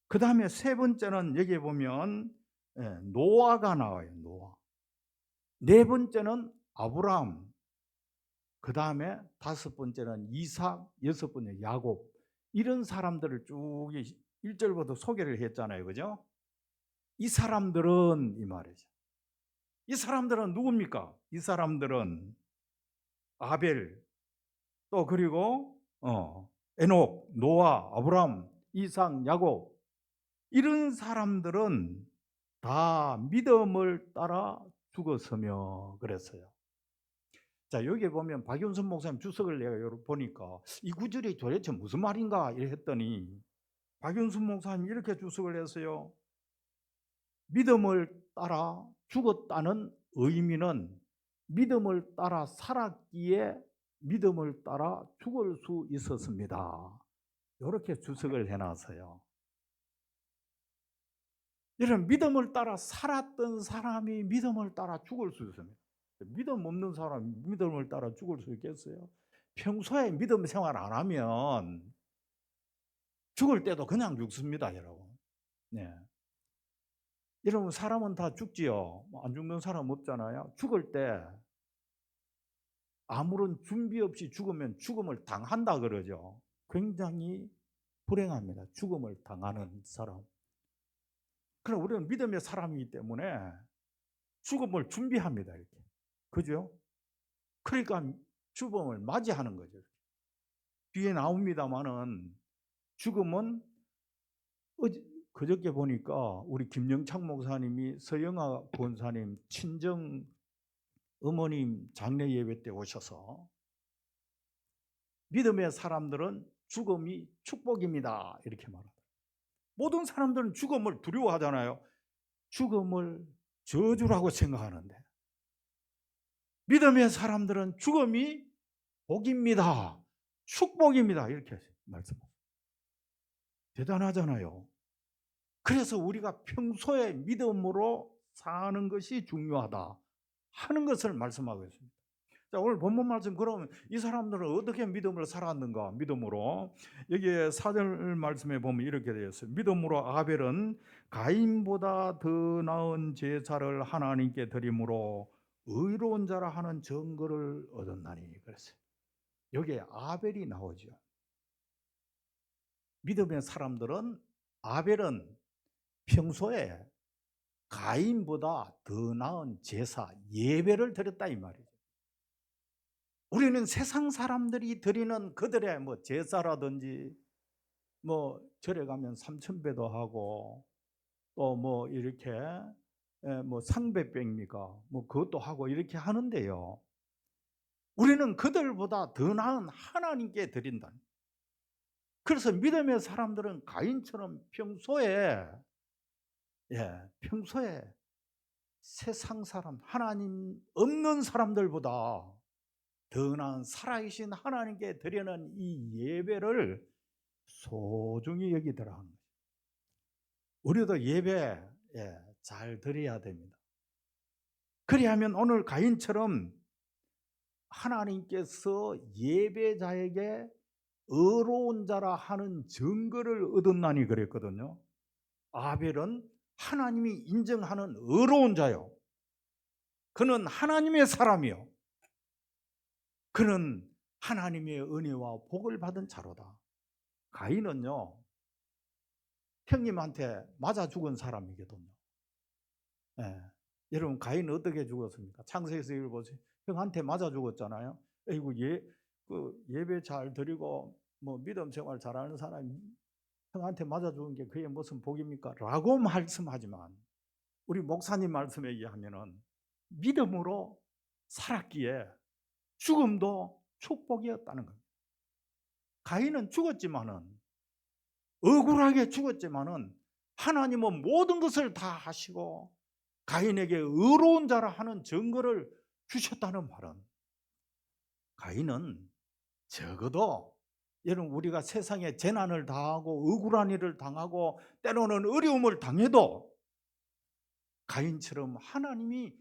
그 다음에 세 번째는 여기에 보면 노아가 나와요. 노아. 네 번째는 아브라함. 그 다음에 다섯 번째는 이삭, 여섯 번째 야곱. 이런 사람들을 쭉 1절부터 소개를 했잖아요. 그죠? 이 사람들은 이 말이죠. 이 사람들은 누굽니까? 이 사람들은 아벨, 또 그리고 에녹, 노아, 아브람, 이삭, 야곱, 이런 사람들은 다 믿음을 따라 죽었으며 그랬어요. 자, 여기 보면 박윤선 목사님 주석을 내가 보니까 이 구절이 도대체 무슨 말인가 했더니 박윤선 목사님 이렇게 주석을 했어요. 믿음을 따라 죽었다는 의미는 믿음을 따라 살았기에 믿음을 따라 죽을 수 있었습니다. 이렇게 주석을 해놨어요. 이런 믿음을 따라 살았던 사람이 믿음을 따라 죽을 수 있습니다. 믿음 없는 사람이 믿음을 따라 죽을 수 있겠어요? 평소에 믿음 생활 안 하면 죽을 때도 그냥 죽습니다, 여러분. 네. 여러분, 사람은 다 죽지요. 안 죽는 사람 없잖아요. 죽을 때 아무런 준비 없이 죽으면 죽음을 당한다 그러죠. 굉장히 불행합니다. 죽음을 당하는 사람. 그럼 우리는 믿음의 사람이기 때문에 죽음을 준비합니다. 이렇게. 그죠? 그러니까 죽음을 맞이하는 거죠. 뒤에 나옵니다마는 죽음은 그저께 보니까 우리 김영창 목사님이 서영아 권사님 친정 어머님 장례 예배 때 오셔서 믿음의 사람들은 죽음이 축복입니다. 이렇게 말합니다. 모든 사람들은 죽음을 두려워하잖아요. 죽음을 저주라고 생각하는데 믿음의 사람들은 죽음이 복입니다. 축복입니다. 이렇게 말씀합니다. 대단하잖아요. 그래서 우리가 평소에 믿음으로 사는 것이 중요하다 하는 것을 말씀하고 있습니다. 자, 오늘 본문 말씀, 그러면 이 사람들은 어떻게 믿음을 살았는가? 믿음으로 여기에 4절 말씀에 보면 이렇게 되어 있어요. 믿음으로 아벨은 가인보다 더 나은 제사를 하나님께 드림으로 의로운 자라 하는 증거를 얻었나니 그랬어요. 여기에 아벨이 나오죠. 믿음의 사람들은 아벨은 평소에 가인보다 더 나은 제사, 예배를 드렸다 이 말이죠. 우리는 세상 사람들이 드리는 그들의 뭐 제사라든지 뭐 절에 가면 삼천배도 하고 또 뭐 이렇게 뭐 상배병입니까? 뭐 그것도 하고 이렇게 하는데요. 우리는 그들보다 더 나은 하나님께 드린다. 그래서 믿음의 사람들은 가인처럼 평소에 세상 사람, 하나님 없는 사람들보다 더 나은 살아계신 하나님께 드리는 이 예배를 소중히 여기더라 하는 거죠. 우리도 예배 잘 드려야 됩니다. 그리하면 오늘 가인처럼 하나님께서 예배자에게 의로운 자라 하는 증거를 얻었나니 그랬거든요. 아벨은 하나님이 인정하는 의로운 자요. 그는 하나님의 사람이요. 그는 하나님의 은혜와 복을 받은 자로다. 가인은요, 형님한테 맞아 죽은 사람이거든요. 여러분, 가인은 어떻게 죽었습니까? 창세기에서 읽어보세요. 형한테 맞아 죽었잖아요. 이거 예배 잘 드리고 뭐 믿음 생활 잘하는 사람이 형한테 맞아 죽은 게 그게 무슨 복입니까? 라고 말씀하지만 우리 목사님 말씀에 의하면은 믿음으로 살았기에 죽음도 축복이었다는 겁니다. 가인은 죽었지만은, 억울하게 죽었지만은 하나님은 모든 것을 다 하시고 가인에게 의로운 자라 하는 증거를 주셨다는 말은, 가인은 적어도 여러분, 우리가 세상에 재난을 당하고 억울한 일을 당하고 때로는 어려움을 당해도 가인처럼 하나님이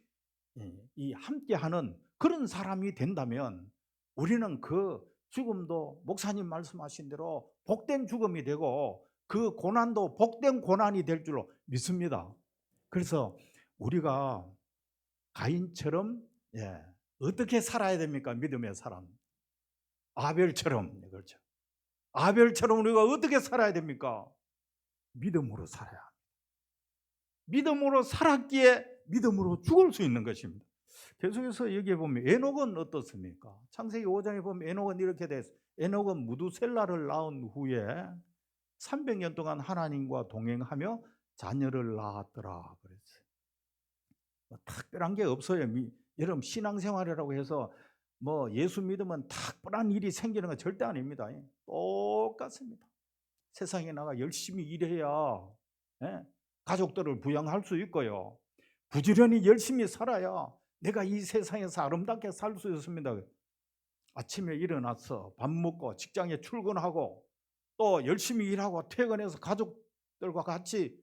함께하는 그런 사람이 된다면 우리는 그 죽음도 목사님 말씀하신 대로 복된 죽음이 되고 그 고난도 복된 고난이 될 줄로 믿습니다. 그래서 우리가 가인처럼 어떻게 살아야 됩니까? 믿음의 사람. 아벨처럼. 그렇죠. 아벨처럼 우리가 어떻게 살아야 됩니까? 믿음으로 살아야 합니다. 믿음으로 살았기에 믿음으로 죽을 수 있는 것입니다. 계속해서 여기에 보면 에녹은 어떻습니까? 창세기 5장에 보면 에녹은 이렇게 됐어요. 에녹은 무두셀라를 낳은 후에 300년 동안 하나님과 동행하며 자녀를 낳았더라 그랬어요. 뭐 특별한 게 없어요. 여러분 신앙생활이라고 해서 뭐 예수 믿으면 특별한 일이 생기는 건 절대 아닙니다. 똑같습니다. 세상에 나가 열심히 일해야 가족들을 부양할 수 있고요. 부지런히 열심히 살아야 내가 이 세상에서 아름답게 살 수 있습니다. 아침에 일어나서 밥 먹고 직장에 출근하고 또 열심히 일하고 퇴근해서 가족들과 같이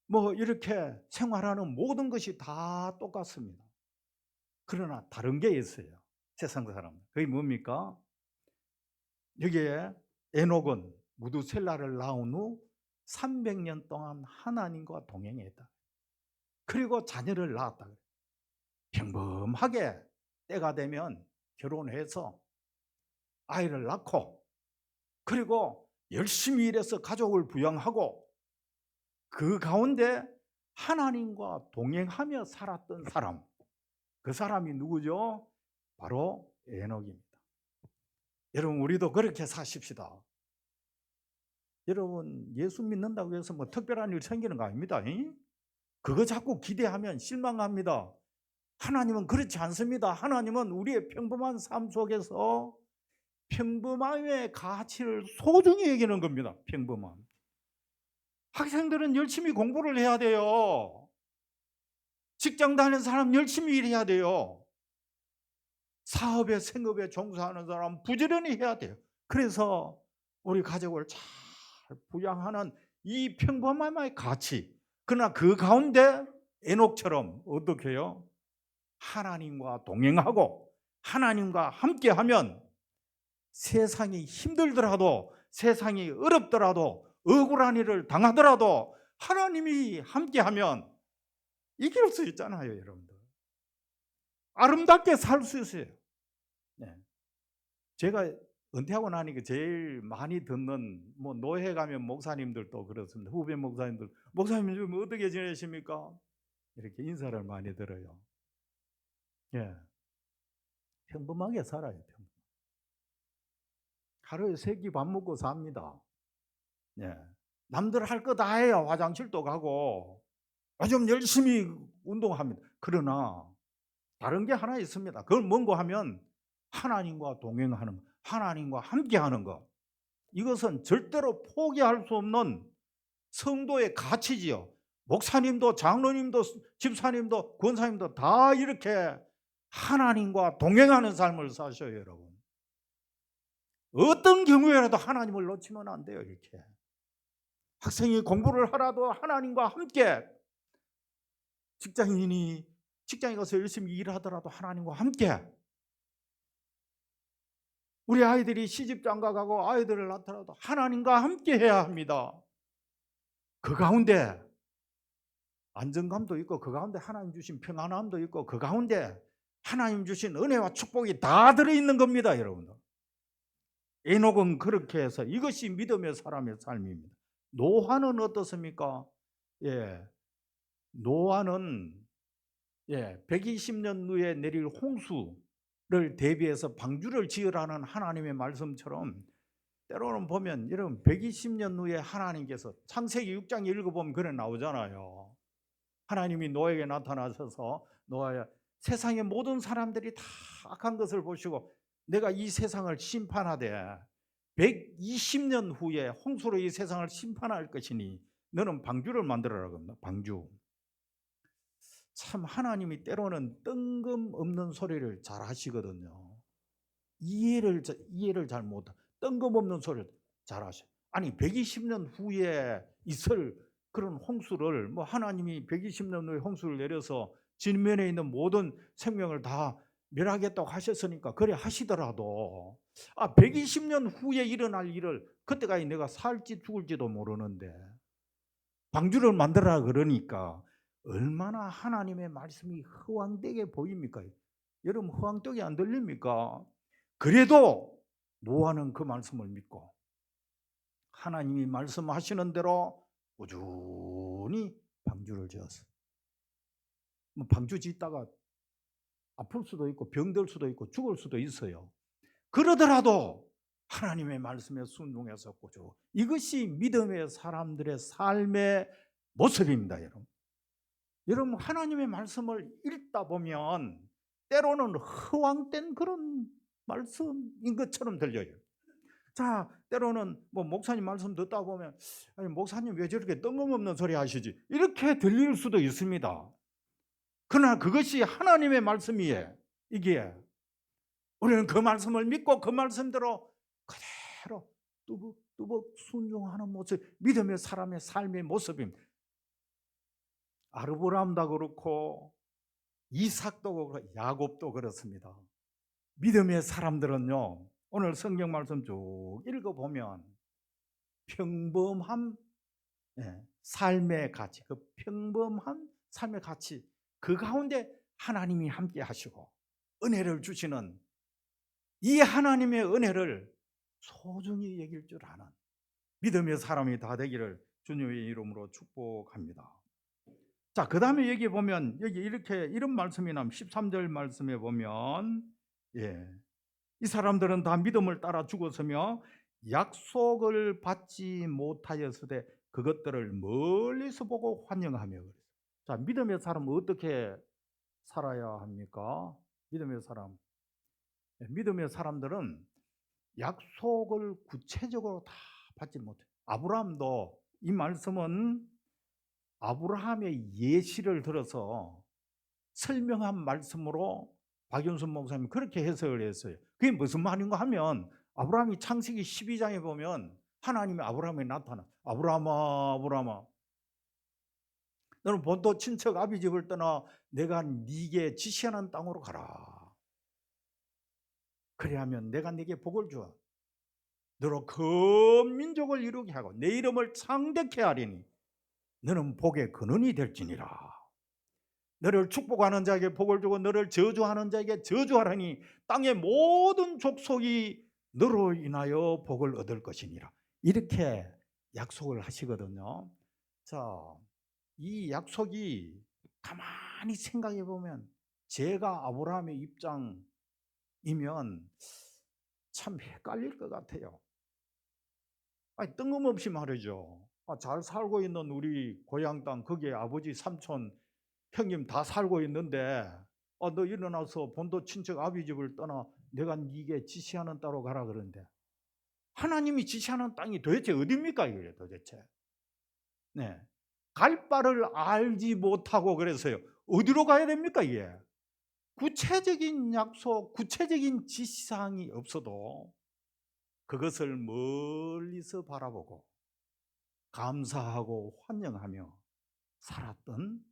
뭐 이렇게 생활하는 모든 것이 다 똑같습니다. 그러나 다른 게 있어요. 세상 사람. 그게 뭡니까? 여기에 에녹은 무두셀라를 낳은 후 300년 동안 하나님과 동행했다. 그리고 자녀를 낳았다. 평범하게 때가 되면 결혼해서 아이를 낳고 그리고 열심히 일해서 가족을 부양하고 그 가운데 하나님과 동행하며 살았던 사람, 그 사람이 누구죠? 바로 에녹입니다. 여러분 우리도 그렇게 사십시다. 여러분 예수 믿는다고 해서 뭐 특별한 일 생기는 거 아닙니다. 그거 자꾸 기대하면 실망합니다. 하나님은 그렇지 않습니다. 하나님은 우리의 평범한 삶 속에서 평범함의 가치를 소중히 여기는 겁니다. 평범함. 학생들은 열심히 공부를 해야 돼요. 직장 다니는 사람 열심히 일해야 돼요. 사업에 생업에 종사하는 사람 부지런히 해야 돼요. 그래서 우리 가족을 잘 부양하는 이 평범함의 가치. 그러나 그 가운데 에녹처럼 어떻게 해요? 하나님과 동행하고 하나님과 함께하면 세상이 힘들더라도 세상이 어렵더라도 억울한 일을 당하더라도 하나님이 함께하면 이길 수 있잖아요, 여러분들. 아름답게 살 수 있어요. 네. 제가 은퇴하고 나니까 제일 많이 듣는 뭐 노회 가면 목사님들도 그렇습니다. 후배 목사님들, 목사님 요즘 어떻게 지내십니까? 이렇게 인사를 많이 들어요. 예, 평범하게 살아요. 평범. 하루에 3끼 밥 먹고 삽니다. 예, 남들 할 거 다 해요. 화장실도 가고 요즘 열심히 운동합니다. 그러나 다른 게 하나 있습니다. 그걸 뭔가 하면 하나님과 동행하는 것, 하나님과 함께하는 것. 이것은 절대로 포기할 수 없는 성도의 가치지요. 목사님도 장로님도 집사님도 권사님도 다 이렇게 하나님과 동행하는 삶을 사셔요, 여러분. 어떤 경우에라도 하나님을 놓치면 안 돼요, 이렇게. 학생이 공부를 하라도 하나님과 함께, 직장인이 직장에 가서 열심히 일하더라도 하나님과 함께, 우리 아이들이 시집장가 가고 아이들을 낳더라도 하나님과 함께 해야 합니다. 그 가운데 안정감도 있고 그 가운데 하나님 주신 평안함도 있고 그 가운데 하나님 주신 은혜와 축복이 다 들어있는 겁니다, 여러분들. 에녹은 그렇게 해서 이것이 믿음의 사람의 삶입니다. 노아는 어떻습니까? 노아는 120년 후에 내릴 홍수를 대비해서 방주를 지으라는 하나님의 말씀처럼 때로는 보면 여러분 120년 후에 하나님께서 창세기 6장 읽어보면 그래 나오잖아요. 하나님이 노아에게 나타나셔서 노아야, 세상의 모든 사람들이 다 악한 것을 보시고 내가 이 세상을 심판하되 120년 후에 홍수로 이 세상을 심판할 것이니 너는 방주를 만들어라 겁니다. 방주. 참 하나님이 때로는 뜬금없는 소리를 잘 하시거든요. 이해를 잘 못하. 뜬금없는 소리를 잘 하셔. 아니 120년 후에 있을 그런 홍수를 뭐 하나님이 120년 후에 홍수를 내려서 진면에 있는 모든 생명을 다 멸하겠다고 하셨으니까 그래 하시더라도 120년 후에 일어날 일을 그때까지 내가 살지 죽을지도 모르는데 방주를 만들어라 그러니까 얼마나 하나님의 말씀이 허황되게 보입니까? 여러분 허황되게 안 들립니까? 그래도 노아는 그 말씀을 믿고 하나님이 말씀하시는 대로 꾸준히 방주를 지었어. 뭐 방주 짓다가 아플 수도 있고 병들 수도 있고 죽을 수도 있어요. 그러더라도 하나님의 말씀에 순종해서 꾸준히, 이것이 믿음의 사람들의 삶의 모습입니다, 여러분. 여러분, 하나님의 말씀을 읽다 보면 때로는 허황된 그런 말씀인 것처럼 들려요. 자, 때로는 뭐 목사님 말씀 듣다 보면, 아니, 목사님 왜 저렇게 뜬금없는 소리 하시지? 이렇게 들릴 수도 있습니다. 그러나 그것이 하나님의 말씀이에요. 이게 우리는 그 말씀을 믿고 그 말씀대로 그대로 뚜벅뚜벅 순종하는 모습, 믿음의 사람의 삶의 모습입니다. 아브라함도 그렇고 이삭도 그렇고 야곱도 그렇습니다. 믿음의 사람들은요, 오늘 성경 말씀 쭉 읽어보면 평범한 삶의 가치, 그 평범한 삶의 가치, 그 가운데 하나님이 함께 하시고 은혜를 주시는 이 하나님의 은혜를 소중히 여길 줄 아는 믿음의 사람이 다 되기를 주님의 이름으로 축복합니다. 자, 그 다음에 여기 보면, 여기 이렇게 이런 말씀이 나옵니다. 13절 말씀에 보면, 이 사람들은 다 믿음을 따라 죽었으며 약속을 받지 못하였으되 그것들을 멀리서 보고 환영하며. 자, 믿음의 사람은 어떻게 살아야 합니까? 믿음의 사람. 믿음의 사람들은 약속을 구체적으로 다 받지 못해요. 아브라함도, 이 말씀은 아브라함의 예시를 들어서 설명한 말씀으로 박윤순 목사님이 그렇게 해석을 했어요. 그게 무슨 말인가 하면, 아브라함이 창세기 12장에 보면 하나님이 아브라함에 나타나. 아브라함아, 아브라함아, 너는 본토 친척 아비 집을 떠나 내가 네게 지시하는 땅으로 가라. 그래야면 내가 네게 복을 주어 너로 큰 민족을 이루게 하고 내 이름을 창대케 하리니 너는 복의 근원이 될지니라. 너를 축복하는 자에게 복을 주고 너를 저주하는 자에게 저주하라니 땅의 모든 족속이 너로 인하여 복을 얻을 것이니라. 이렇게 약속을 하시거든요. 자, 이 약속이 가만히 생각해 보면 제가 아브라함의 입장이면 참 헷갈릴 것 같아요. 아니, 뜬금없이 말이죠. 잘 살고 있는 우리 고향 땅, 거기에 아버지, 삼촌, 형님 다 살고 있는데 너 일어나서 본토 친척 아비 집을 떠나 내가 네게 지시하는 땅으로 가라 그러는데, 하나님이 지시하는 땅이 도대체 어디입니까 이게 도대체? 네, 갈 바를 알지 못하고 그래서요. 어디로 가야 됩니까 이게? 구체적인 약속, 구체적인 지시사항이 없어도 그것을 멀리서 바라보고 감사하고 환영하며 살았던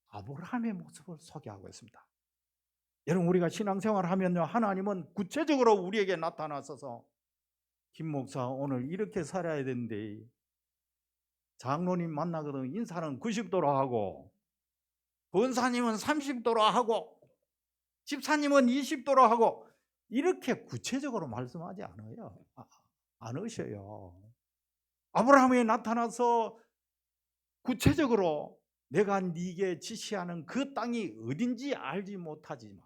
아브라함의 모습을 소개하고 있습니다. 여러분, 우리가 신앙생활을 하면요, 하나님은 구체적으로 우리에게 나타나셔서 김 목사 오늘 이렇게 살아야 되는데, 장로님 만나거든 인사는 90도로 하고 권사님은 30도로 하고 집사님은 20도로 하고, 이렇게 구체적으로 말씀하지 않아요. 않으셔요. 아브라함에 나타나서 구체적으로 내가 네게 지시하는 그 땅이 어딘지 알지 못하지만,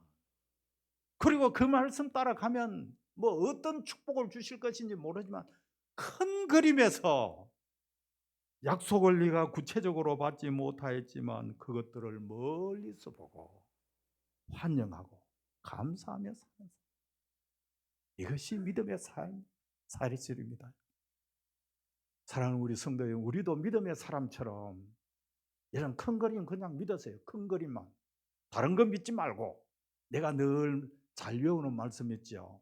그리고 그 말씀 따라가면 뭐 어떤 축복을 주실 것인지 모르지만 큰 그림에서 약속을 네가 구체적으로 받지 못하였지만 그것들을 멀리서 보고 환영하고 감사하며 사는 삶. 이것이 믿음의 삶, 사리스입니다. 사랑하는 우리 성도 여러분, 우리도 믿음의 사람처럼 이런 큰 그림 그냥 믿으세요. 큰 그림만. 다른 건 믿지 말고, 내가 늘 잘 외우는 말씀 있죠.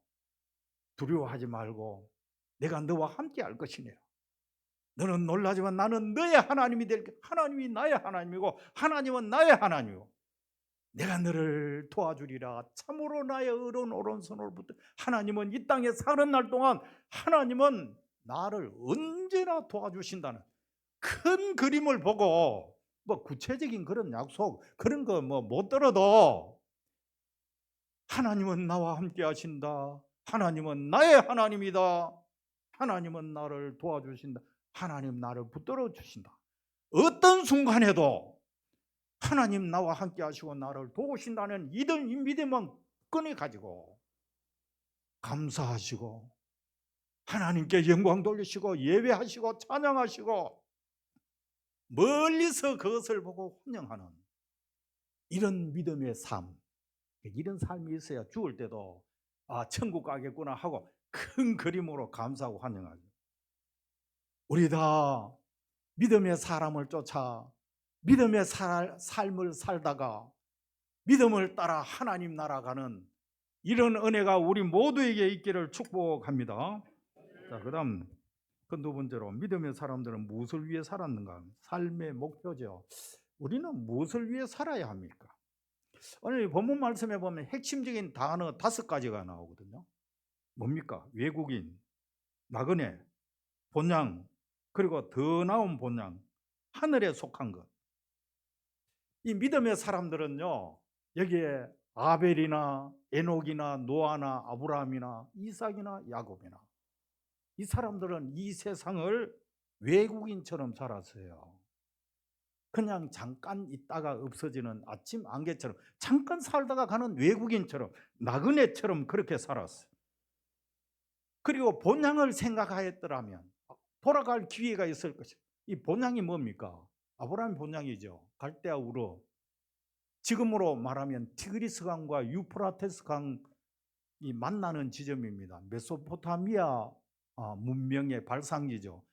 두려워하지 말고 내가 너와 함께 할 것이니라. 너는 놀라지만 나는 너의 하나님이 될게. 하나님이 나의 하나님이고 하나님은 나의 하나님이고 내가 너를 도와주리라. 참으로 나의 의로운 오른손으로 붙들. 하나님은 이 땅에 사는 날 동안 하나님은 나를 언제나 도와주신다는 큰 그림을 보고, 뭐 구체적인 그런 약속 그런 거 뭐 못 들어도 하나님은 나와 함께 하신다. 하나님은 나의 하나님이다. 하나님은 나를 도와주신다. 하나님 나를 붙들어 주신다. 어떤 순간에도 하나님 나와 함께 하시고 나를 도우신다는 이 믿음만 꺼내 가지고 감사하시고 하나님께 영광 돌리시고 예배하시고 찬양하시고 멀리서 그것을 보고 환영하는 이런 믿음의 삶, 이런 삶이 있어야 죽을 때도 아, 천국 가겠구나 하고 큰 그림으로 감사하고 환영하죠. 우리 다 믿음의 사람을 쫓아 믿음의 삶을 살다가 믿음을 따라 하나님 나라 가는 이런 은혜가 우리 모두에게 있기를 축복합니다. 자, 그다음 그 두 번째로 믿음의 사람들은 무엇을 위해 살았는가? 삶의 목표죠. 우리는 무엇을 위해 살아야 합니까? 오늘 본문 말씀에 보면 핵심적인 단어 5가지가 나오거든요. 뭡니까? 외국인, 나그네, 본향, 그리고 더 나은 본향, 하늘에 속한 것. 이 믿음의 사람들은요, 여기에 아벨이나 에녹이나 노아나 아브라함이나 이삭이나 야곱이나 이 사람들은 이 세상을 외국인처럼 살았어요. 그냥 잠깐 있다가 없어지는 아침 안개처럼 잠깐 살다가 가는 외국인처럼 나그네처럼 그렇게 살았어요. 그리고 본향을 생각하였더라면 돌아갈 기회가 있을 것이다. 이 본향이 뭡니까? 아브라함 본향이죠. 갈대아 우르. 지금으로 말하면 티그리스 강과 유프라테스 강이 만나는 지점입니다. 메소포타미아 문명의 발상지죠.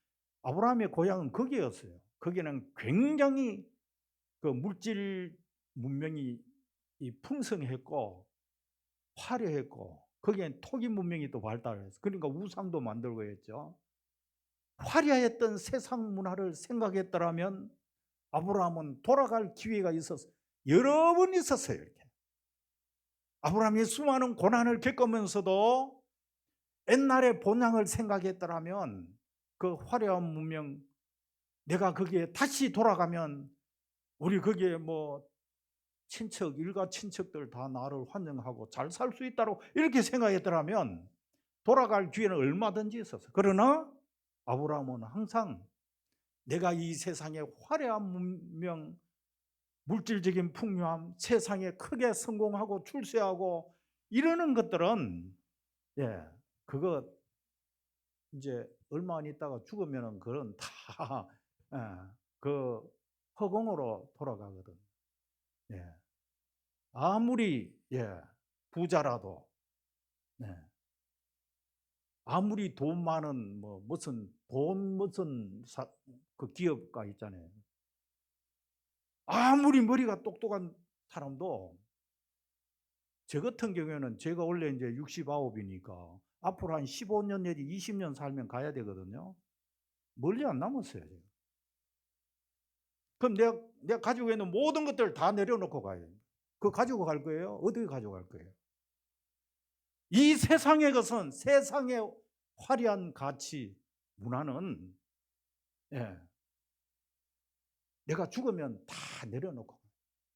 아브라함의 고향은 거기였어요. 거기는 굉장히 그 물질 문명이 풍성했고 화려했고 거기엔 토기 문명이 또 발달했어요. 그러니까 우상도 만들고 했죠. 화려했던 세상 문화를 생각했더라면 아브라함은 돌아갈 기회가 있었어요. 여러 번 있었어요. 이렇게. 아브라함이 수많은 고난을 겪으면서도 옛날의 본향을 생각했더라면 그 화려한 문명, 내가 거기에 다시 돌아가면 우리 거기에 뭐 친척, 일가 친척들 다 나를 환영하고 잘 살 수 있다고 이렇게 생각했더라면 돌아갈 기회는 얼마든지 있었어요. 그러나 아브라함은 항상 내가 이 세상의 화려한 문명, 물질적인 풍요함, 세상에 크게 성공하고 출세하고 이러는 것들은 그거 이제 얼마 안 있다가 죽으면은 그런 다 그 허공으로 돌아가거든. 아무리 부자라도 아무리 돈 많은 뭐 무슨 그 기업가 있잖아요. 아무리 머리가 똑똑한 사람도 저 같은 경우에는 제가 원래 이제 69이니까 앞으로 한 15년 내지 20년 살면 가야 되거든요. 멀리 안 남았어요. 그럼 내가 가지고 있는 모든 것들을 다 내려놓고 가요. 그거 가지고 갈 거예요? 어떻게 가져갈 거예요? 이 세상의 것은 세상의 화려한 가치, 문화는 내가 죽으면 다 내려놓고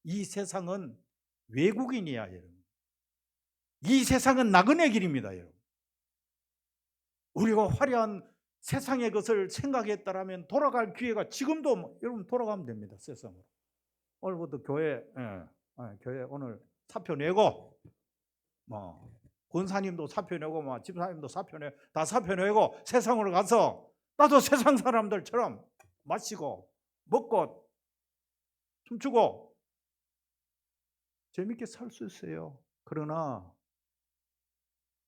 이 세상은 외국인이야, 여러분. 이 세상은 나그네 길입니다, 여러분. 우리가 화려한 세상의 것을 생각했다라면 돌아갈 기회가 지금도 여러분 돌아가면 됩니다, 세상으로. 오늘부터 교회 오늘 사표 내고 권사님도 사표 내고 집사님도 사표 내고 다 사표 내고 세상으로 가서 나도 세상 사람들처럼 마시고 먹고 춤추고 재밌게 살 수 있어요. 그러나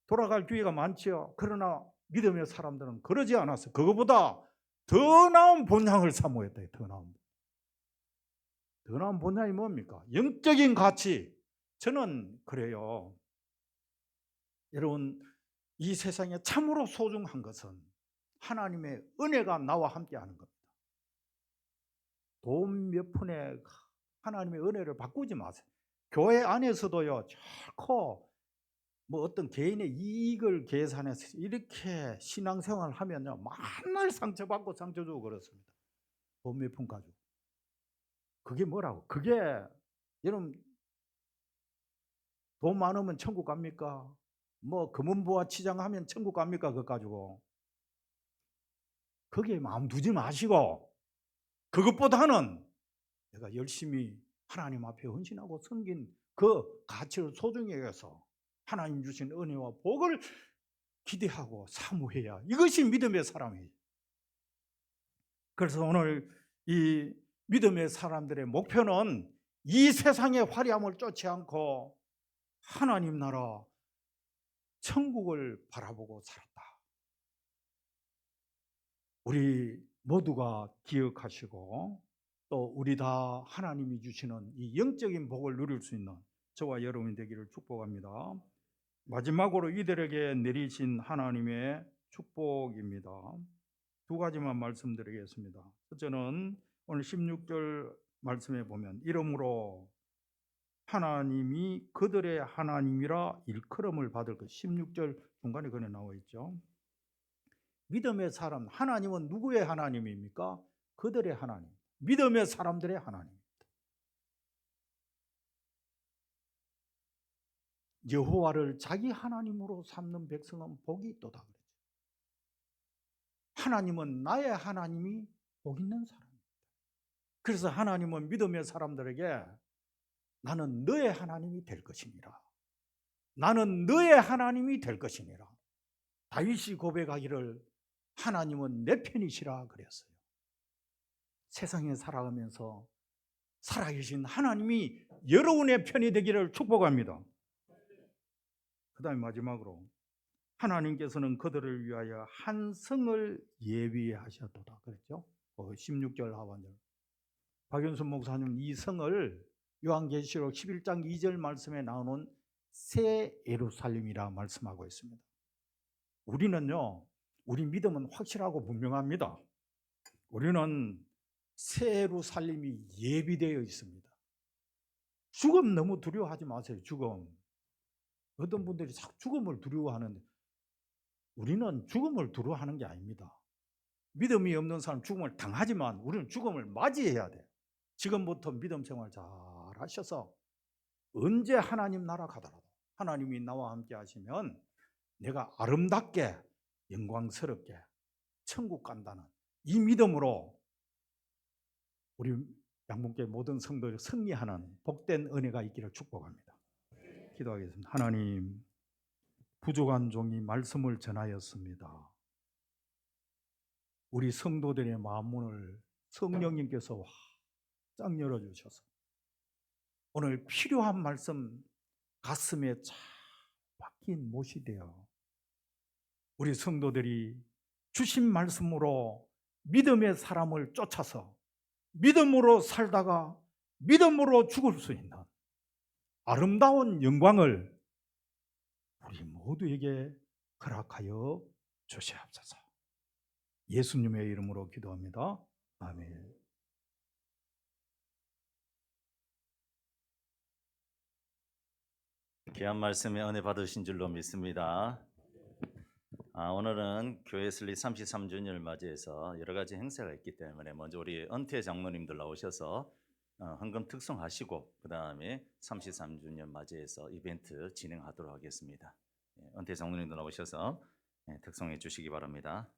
돌아갈 기회가 많지요. 그러나 믿음의 사람들은 그러지 않았어요. 그거보다 더 나은 본향을 사모했다. 더 나은 본향이 뭡니까? 영적인 가치. 저는 그래요. 여러분, 이 세상에 참으로 소중한 것은 하나님의 은혜가 나와 함께 하는 겁니다. 돈 몇 푼에 하나님의 은혜를 바꾸지 마세요. 교회 안에서도요, 결코 뭐 어떤 개인의 이익을 계산해서 이렇게 신앙생활을 하면요, 맨날 상처받고 상처주고 그렇습니다. 돈 몇 푼 가지고. 그게 뭐라고? 그게 여러분 돈 많으면 천국 갑니까? 뭐 금은보화 치장하면 천국 갑니까? 그거 가지고. 거기에 마음 두지 마시고 그것보다는 내가 열심히 하나님 앞에 헌신하고 섬긴 그 가치를 소중히 여겨서 하나님 주신 은혜와 복을 기대하고 사모해야 이것이 믿음의 사람이에요. 그래서 오늘 이 믿음의 사람들의 목표는 이 세상의 화려함을 쫓지 않고 하나님 나라 천국을 바라보고 살았다. 우리 모두가 기억하시고 또 우리 다 하나님이 주시는 이 영적인 복을 누릴 수 있는 저와 여러분이 되기를 축복합니다. 마지막으로 이들에게 내리신 하나님의 축복입니다. 두 가지만 말씀드리겠습니다. 첫째는 오늘 16절 말씀에 보면 이러므로 하나님이 그들의 하나님이라 일컬음을 받을 것. 16절 중간에 그래 나와 있죠. 믿음의 사람, 하나님은 누구의 하나님입니까? 그들의 하나님, 믿음의 사람들의 하나님입니다. 여호와를 자기 하나님으로 삼는 백성은 복이 있도다 그랬죠. 하나님은 나의 하나님이 복 있는 사람입니다. 그래서 하나님은 믿음의 사람들에게 나는 너의 하나님이 될 것이니라. 나는 너의 하나님이 될 것이니라. 다윗이 고백하기를 하나님은 내 편이시라 그랬어요. 세상에 살아가면서 살아계신 하나님이 여러분의 편이 되기를 축복합니다. 그 다음에 마지막으로 하나님께서는 그들을 위하여 한 성을 예비하셨도다 그랬죠. 16절 하반절. 박윤순 목사님 이 성을 요한계시록 11장 2절 말씀에 나오는 새 예루살렘이라 말씀하고 있습니다. 우리는요, 우리 믿음은 확실하고 분명합니다. 우리는 새 예루살렘이 예비되어 있습니다. 죽음 너무 두려워하지 마세요. 죽음. 어떤 분들이 자꾸 죽음을 두려워하는데 우리는 죽음을 두려워하는 게 아닙니다. 믿음이 없는 사람 죽음을 당하지만 우리는 죽음을 맞이해야 돼요. 지금부터 믿음 생활 잘 하셔서 언제 하나님 나라 가더라도 하나님이 나와 함께 하시면 내가 아름답게 영광스럽게 천국 간다는 이 믿음으로 우리 양분교회 모든 성도들이 승리하는 복된 은혜가 있기를 축복합니다. 기도하겠습니다. 하나님, 부족한 종이 말씀을 전하였습니다. 우리 성도들의 마음문을 성령님께서 쫙 열어주셔서 오늘 필요한 말씀 가슴에 쫙 박힌 못이 되어 우리 성도들이 주신 말씀으로 믿음의 사람을 쫓아서 믿음으로 살다가 믿음으로 죽을 수 있는 아름다운 영광을 우리 모두에게 허락하여 주시옵소서. 예수님의 이름으로 기도합니다. 아멘. 귀한 말씀에 은혜 받으신 줄로 믿습니다. 오늘은 교회 설립 33주년을 맞이해서 여러 가지 행사가 있기 때문에 먼저 우리 은퇴 장로님들 나오셔서 헌금 특송하시고 그 다음에 33주년 맞이해서 이벤트 진행하도록 하겠습니다. 은퇴 장로님들 나오셔서 특송해 주시기 바랍니다.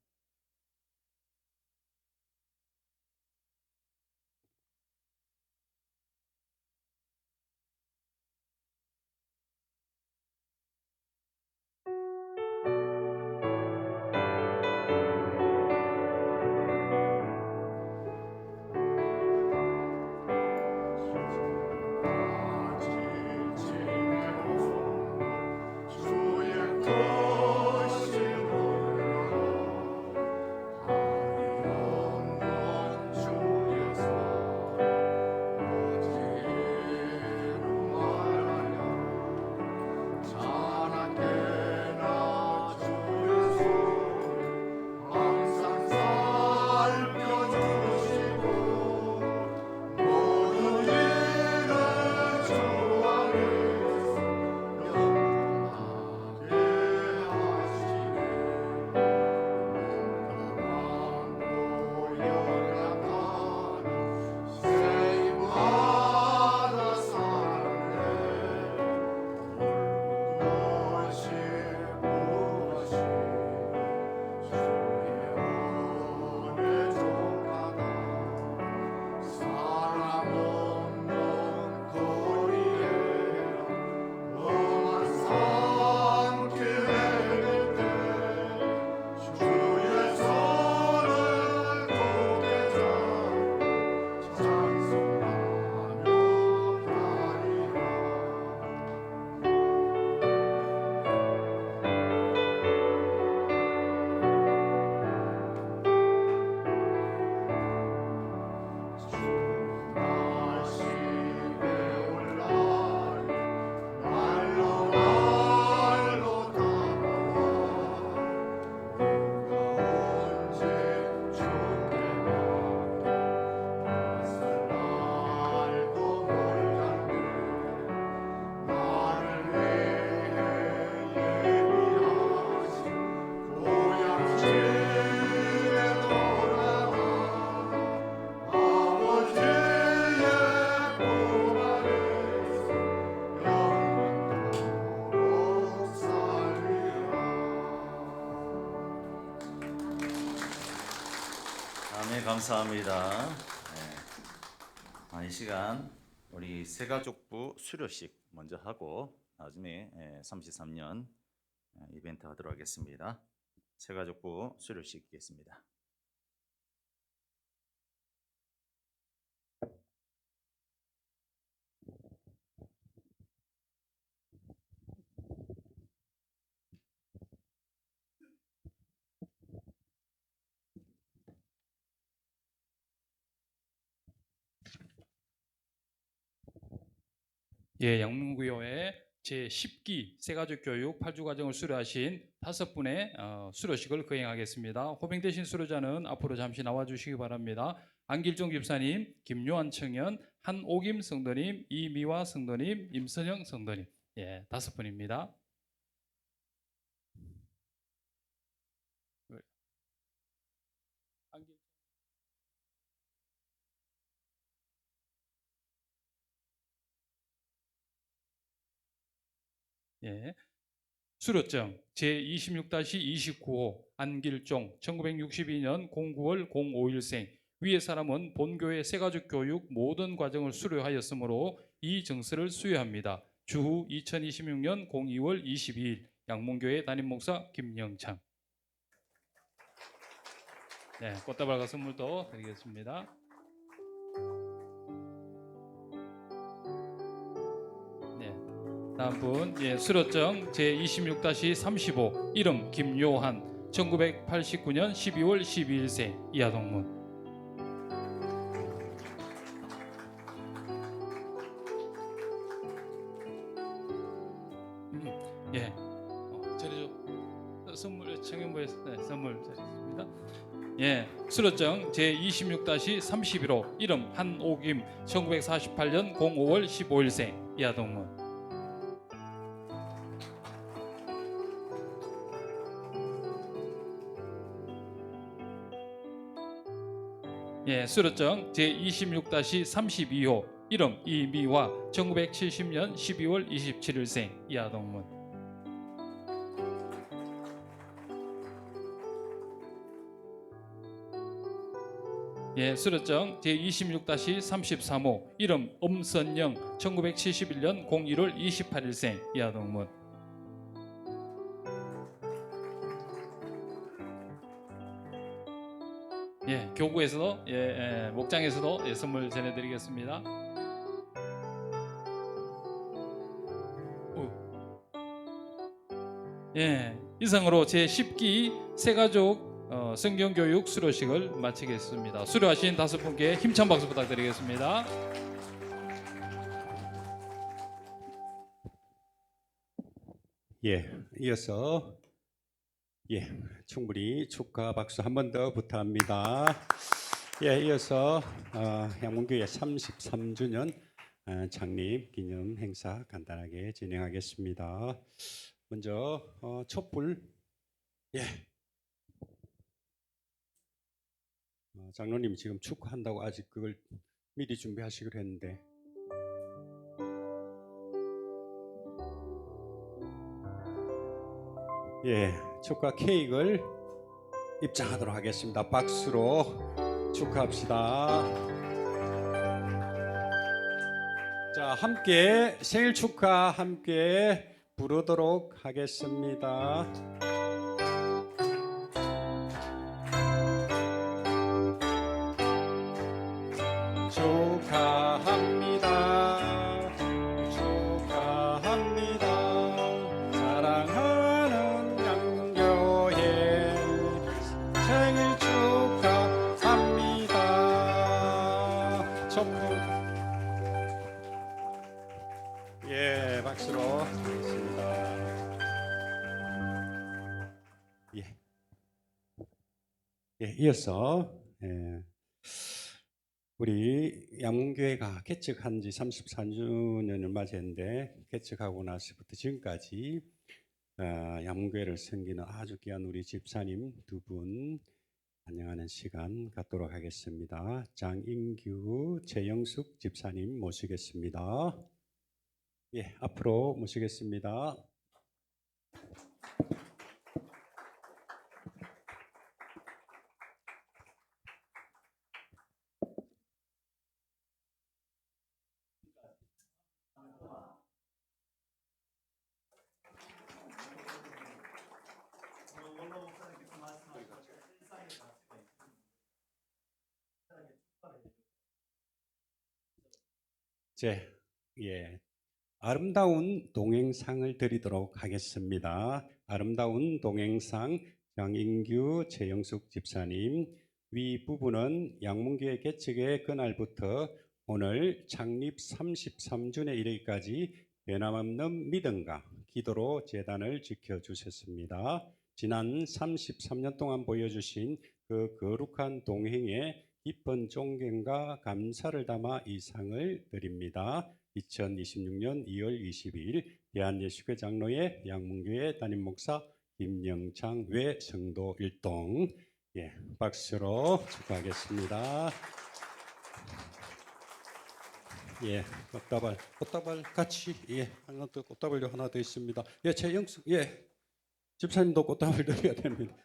네, 감사합니다. 이 시간 우리 새가족부 수료식 먼저 하고 나중에 33년 이벤트 하도록 하겠습니다. 새가족부 수료식 있겠습니다. 예, 양문구교회 제10기 새가족 교육 8주 과정을 수료하신 5분의 수료식을 거행하겠습니다. 호명되신 수료자는 앞으로 잠시 나와주시기 바랍니다. 안길종 집사님, 김요한 청년, 한오김 성도님, 이미화 성도님, 임선영 성도님, 5분입니다. 수료증 제26-29호 안길종 1962년 09월 05일생 위의 사람은 본교회 새가족 교육 모든 과정을 수료하였으므로 이 증서를 수여합니다. 주후 2026년 02월 22일 양문교회 담임목사 김영창. 꽃다발과 선물도 드리겠습니다. 다음 분, 수료증 제26-35 이름 김요한 1989년 12월 12일생 이하동문. 선물 청년부에서 선물 드리겠습니다. 수료증 제26-31호 이름 한오김 1948년 05월 15일생 이하동문. 수료증 제26-32호 이름 이미화 1970년 12월 27일생 이하동문. 수료증 제26-33호 이름 엄선영 1971년 01월 28일생 이하동문. 교구에서도 목장에서도 선물 전해드리겠습니다. 이상으로 제10기 새가족 성경교육 수료식을 마치겠습니다. 수료하신 5분께 힘찬 박수 부탁드리겠습니다. 이어서 충분히 축하 박수 한 번 더 부탁합니다. 이어서 양문교회 33주년 창립 기념 행사 간단하게 진행하겠습니다. 먼저 촛불 장로님 지금 축하한다고 아직 그걸 미리 준비하시기로 했는데 축하 케이크를 입장하도록 하겠습니다. 박수로 축하합시다. 자, 함께 생일 축하 함께 부르도록 하겠습니다. 축하합니다. 축하합니다. 사랑하는 양교회 생일 축하합니다. 촛불 박수로 하겠습니다. 이어서 우리 양문교회가 개척한 지 34주년을 맞이했는데 개척하고 나서부터 지금까지 양문교회를 섬기는 아주 귀한 우리 집사님 2분 안녕하는 시간 갖도록 하겠습니다. 장인규, 최영숙 집사님 모시겠습니다. 앞으로 모시겠습니다. 아름다운 동행상을 드리도록 하겠습니다. 아름다운 동행상 장인규 최영숙 집사님, 위 부부는 양문교회 개척의 그날부터 오늘 창립 33주년에 이르기까지 변함없는 믿음과 기도로 재단을 지켜주셨습니다. 지난 33년 동안 보여주신 그 거룩한 동행에 깊은 존경과 감사를 담아 이 상을 드립니다. 2026년 2월 22일 대한예수교 장로회 양문교회 담임목사 김영창 외 성도 일동, 박수로 축하하겠습니다. 꽃다발 같이, 하나 더, 꽃다발도 하나 더 있습니다. 최영숙, 집사님도 꽃다발 드려야 됩니다.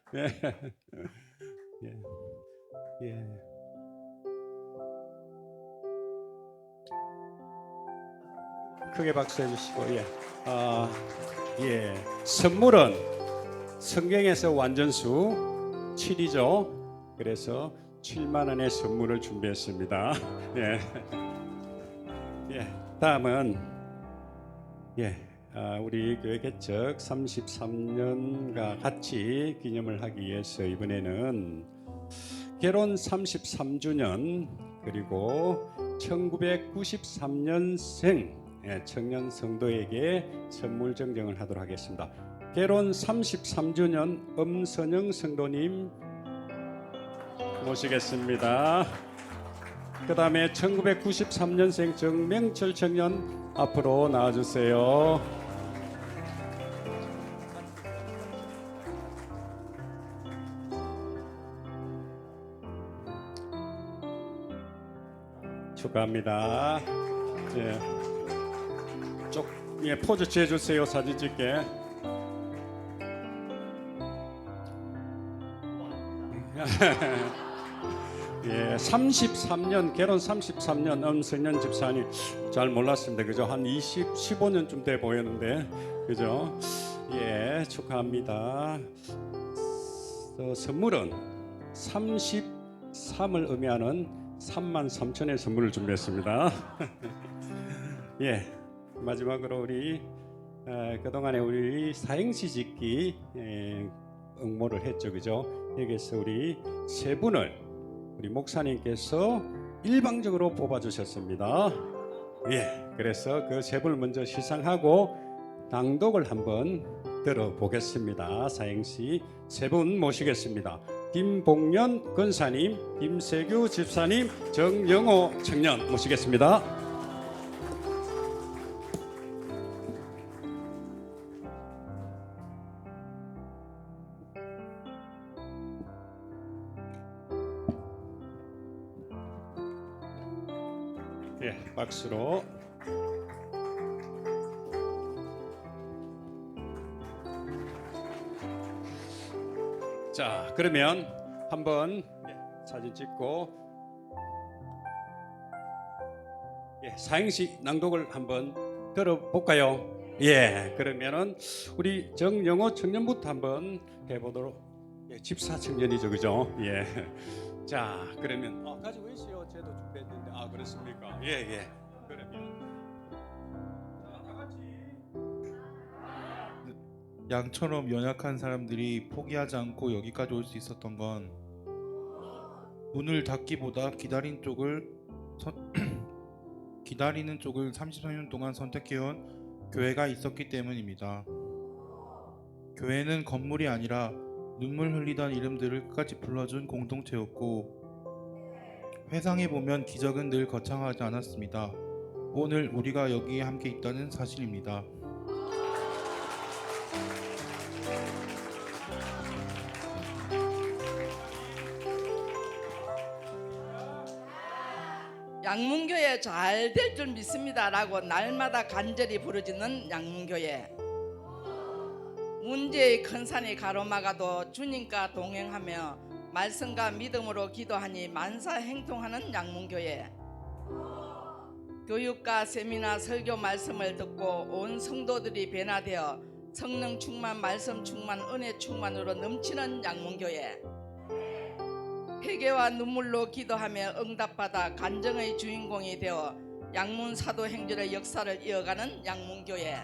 크게 박수해 주시고, 선물은 성경에서 완전수 7이죠. 그래서 7만 원의 선물을 준비했습니다. 다음은 우리 교회 개척 33년과 같이 기념을 하기 위해서 이번에는 결혼 33주년 그리고 1993년생 청년 성도에게 선물 증정을 하도록 하겠습니다. 결혼 33주년 엄선영 성도님 모시겠습니다. 그 다음에 1993년생 정명철 청년 앞으로 나와주세요. 축하합니다. 포즈 취해주세요. 사진 찍게. 33년 결혼 33년 엄선년 집사님 잘 몰랐습니다. 그죠? 한 15년쯤 돼 보였는데 그죠? 축하합니다. 선물은 33을 의미하는 33,000의 선물을 준비했습니다. 마지막으로 우리 그동안에 우리 사행시 짓기 응모를 했죠. 그죠? 여기서 우리 세 분을 우리 목사님께서 일방적으로 뽑아주셨습니다. 그래서 그 세 분을 먼저 시상하고 낭독을 한번 들어보겠습니다. 사행시 세 분 모시겠습니다. 김봉년 권사님, 김세규 집사님, 정영호 청년 모시겠습니다. 박수로. 자, 그러면 한번 사진 찍고 사행시 낭독을 한번 들어볼까요? 그러면은 우리 정영호 청년부터 한번 해보도록. 집사 청년이죠, 그죠? 자, 그러면 가지고 있어요. 제도 준비했는데. 그렇습니까? 그러면 다 같이. 양처럼 연약한 사람들이 포기하지 않고 여기까지 올 수 있었던 건 문을 닫기보다 기다리는 쪽을 33년 동안 선택해온 교회가 있었기 때문입니다. 교회는 건물이 아니라 눈물 흘리던 이름들을 끝까지 불러준 공동체였고, 회상해 보면 기적은 늘 거창하지 않았습니다. 오늘 우리가 여기에 함께 있다는 사실입니다. 양문교회 잘 될 줄 믿습니다라고 날마다 간절히 부르짖는 양문교회. 문제의 큰 산이 가로막아도 주님과 동행하며 말씀과 믿음으로 기도하니 만사행통하는 양문교회. 교육과 세미나 설교 말씀을 듣고 온 성도들이 변화되어 성령 충만, 말씀 충만, 은혜 충만으로 넘치는 양문교회. 회개와 눈물로 기도하며 응답받아 간정의 주인공이 되어 양문 사도행전의 역사를 이어가는 양문교회.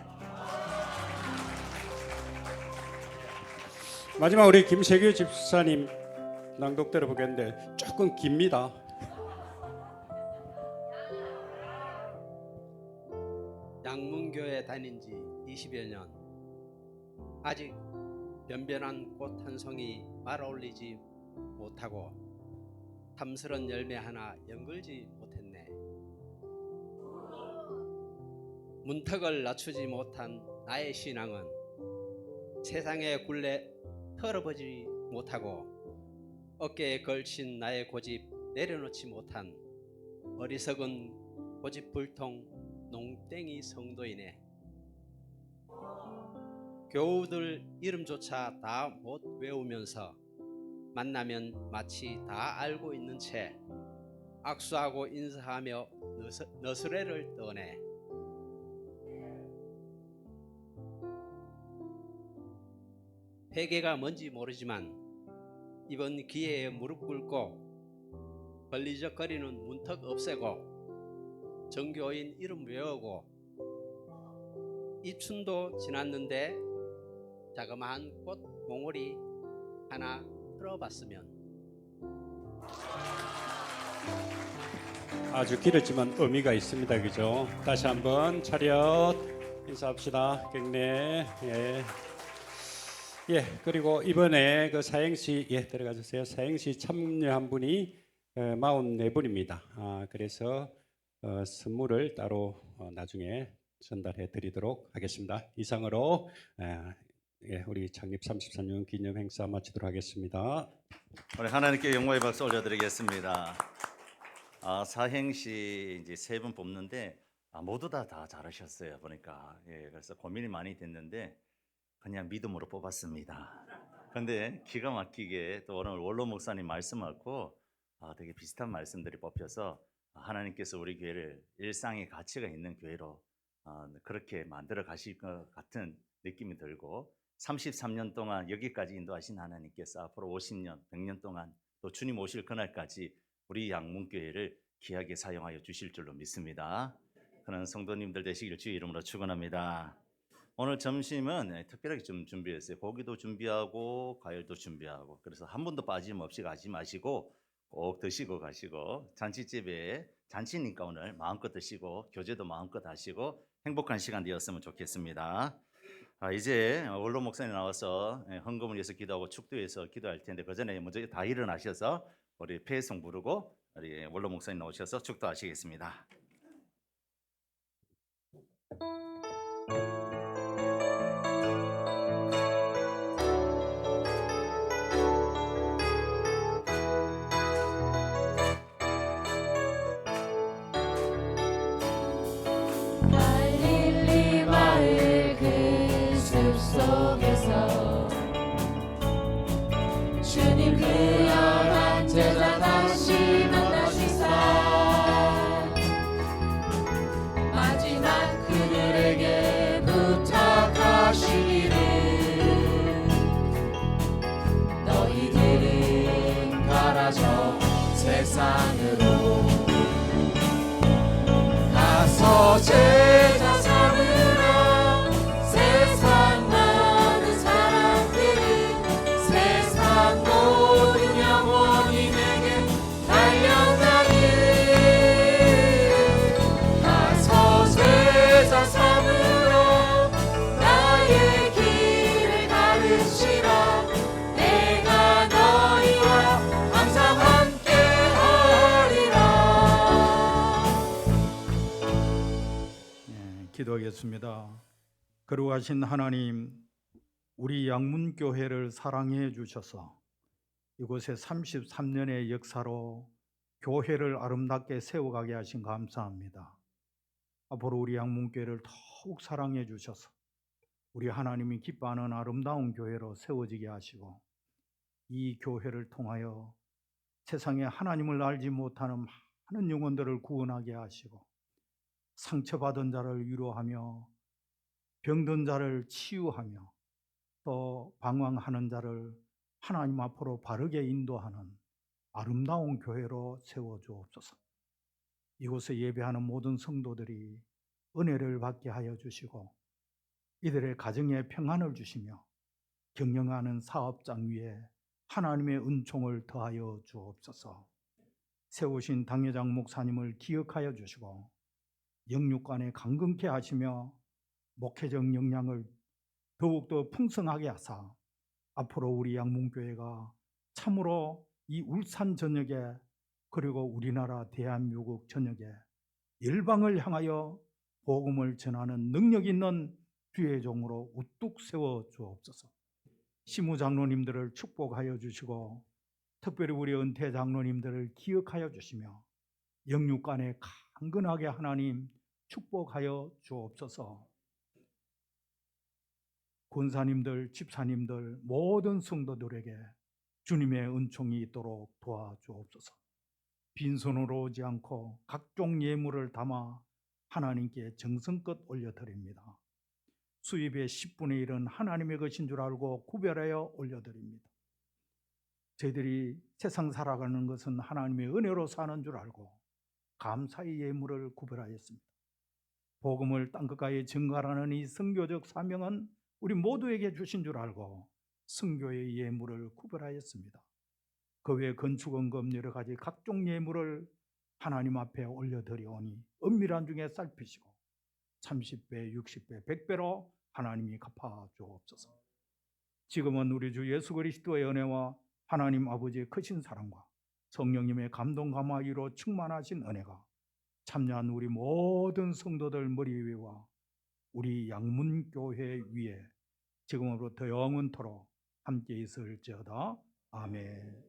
마지막 우리 김세규 집사님 낭독 들어보겠는데 조금 깁니다. 양문교회 다닌 지 20여 년. 아직 변변한 꽃 한 송이 말아올리지 못하고 탐스런 열매 하나 연글지 못했네. 문턱을 낮추지 못한 나의 신앙은 세상의 굴레 털어보지 못하고 어깨에 걸친 나의 고집 내려놓지 못한 어리석은 고집불통 농땡이 성도이네. 교우들 이름조차 다 못 외우면서 만나면 마치 다 알고 있는 채 악수하고 인사하며 너스레를 떠네. 회개가 뭔지 모르지만 이번 기회에 무릎 꿇고 걸리적거리는 문턱 없애고 정교인 이름 외우고 입춘도 지났는데 자그마한 꽃 몽우리 하나 틀어봤으면. 아주 길었지만 의미가 있습니다. 그죠? 다시 한번 차렷 인사합시다. 경례. 예. 예, 그리고 이번에 그 사행시 들어가 주세요. 사행시 참여한 분이 44분입니다. 그래서 선물을 따로 나중에 전달해 드리도록 하겠습니다. 이상으로 우리 창립 33년 기념 행사 마치도록 하겠습니다. 우리 하나님께 영광의 박수 올려드리겠습니다. 사행시 이제 3분 뽑는데 모두 다 잘하셨어요. 보니까 그래서 고민이 많이 됐는데 그냥 믿음으로 뽑았습니다. 근데 기가 막히게 또 오늘 원로 목사님 말씀하고 되게 비슷한 말씀들이 뽑혀서 하나님께서 우리 교회를 일상의 가치가 있는 교회로 그렇게 만들어 가실 것 같은 느낌이 들고 33년 동안 여기까지 인도하신 하나님께서 앞으로 50년, 100년 동안 또 주님 오실 그날까지 우리 양문교회를 귀하게 사용하여 주실 줄로 믿습니다. 그런 성도님들 되시길 주의 이름으로 축원합니다. 오늘 점심은 특별하게 좀 준비했어요. 고기도 준비하고 과일도 준비하고 그래서 한 번도 빠짐없이 가지 마시고 꼭 드시고 가시고 잔치집에 잔치니까 오늘 마음껏 드시고 교제도 마음껏 하시고 행복한 시간 되었으면 좋겠습니다. 이제 원로 목사님 나와서 헌금을 위해서 기도하고 축도해서 기도할 텐데 그 전에 먼저 다 일어나셔서 우리 폐송 부르고 우리 원로 목사님 나오셔서 축도하시겠습니다. 갈릴리 마을 그 숲속에서 주님 그 연한 제자 다시 만나시사 마지막 그들에게 부탁하시기를 너희들은 가라 저 세상으로 가서 제자 삼으라 세상 모든 사람들은 세상 모든 영혼이 내게 달려가는 가서 제자 삼으라 나의 길을 가르치라 내가 너희와 항상 함께 하리라. 기도하겠습니다. 거룩하신 하나님, 우리 양문교회를 사랑해 주셔서 이곳에 33년의 역사로 교회를 아름답게 세워가게 하신 감사합니다. 앞으로 우리 양문교회를 더욱 사랑해 주셔서 우리 하나님이 기뻐하는 아름다운 교회로 세워지게 하시고 이 교회를 통하여 세상에 하나님을 알지 못하는 많은 영혼들을 구원하게 하시고 상처받은 자를 위로하며 병든 자를 치유하며 또 방황하는 자를 하나님 앞으로 바르게 인도하는 아름다운 교회로 세워주옵소서. 이곳에 예배하는 모든 성도들이 은혜를 받게 하여 주시고 이들의 가정에 평안을 주시며 경영하는 사업장 위에 하나님의 은총을 더하여 주옵소서. 세우신 당회장 목사님을 기억하여 주시고 영육간에 강건케 하시며 목회적 역량을 더욱더 풍성하게 하사 앞으로 우리 양문교회가 참으로 이 울산 전역에 그리고 우리나라 대한민국 전역에 열방을 향하여 복음을 전하는 능력 있는 주의 종으로 우뚝 세워 주옵소서. 시무장로님들을 축복하여 주시고 특별히 우리 은퇴 장로님들을 기억하여 주시며 영육간에 강건하게 하나님 축복하여 주옵소서. 권사님들, 집사님들, 모든 성도들에게 주님의 은총이 있도록 도와주옵소서. 빈손으로 오지 않고 각종 예물을 담아 하나님께 정성껏 올려드립니다. 수입의 10분의 1은 하나님의 것인 줄 알고 구별하여 올려드립니다. 저희들이 세상 살아가는 것은 하나님의 은혜로 사는 줄 알고 감사의 예물을 구별하였습니다. 복음을 땅끝까지 증가하는 이 선교적 사명은 우리 모두에게 주신 줄 알고 선교의 예물을 구별하였습니다. 그 외 건축원금 여러 가지 각종 예물을 하나님 앞에 올려드리오니 은밀한 중에 살피시고 30배, 60배, 100배로 하나님이 갚아 주옵소서. 지금은 우리 주 예수 그리스도의 은혜와 하나님 아버지의 크신 사랑과 성령님의 감동 감화기로 충만하신 은혜가 참여한 우리 모든 성도들 머리 위와 우리 양문교회 위에 지금으로부터 영원토록 함께 있을지어다. 아멘.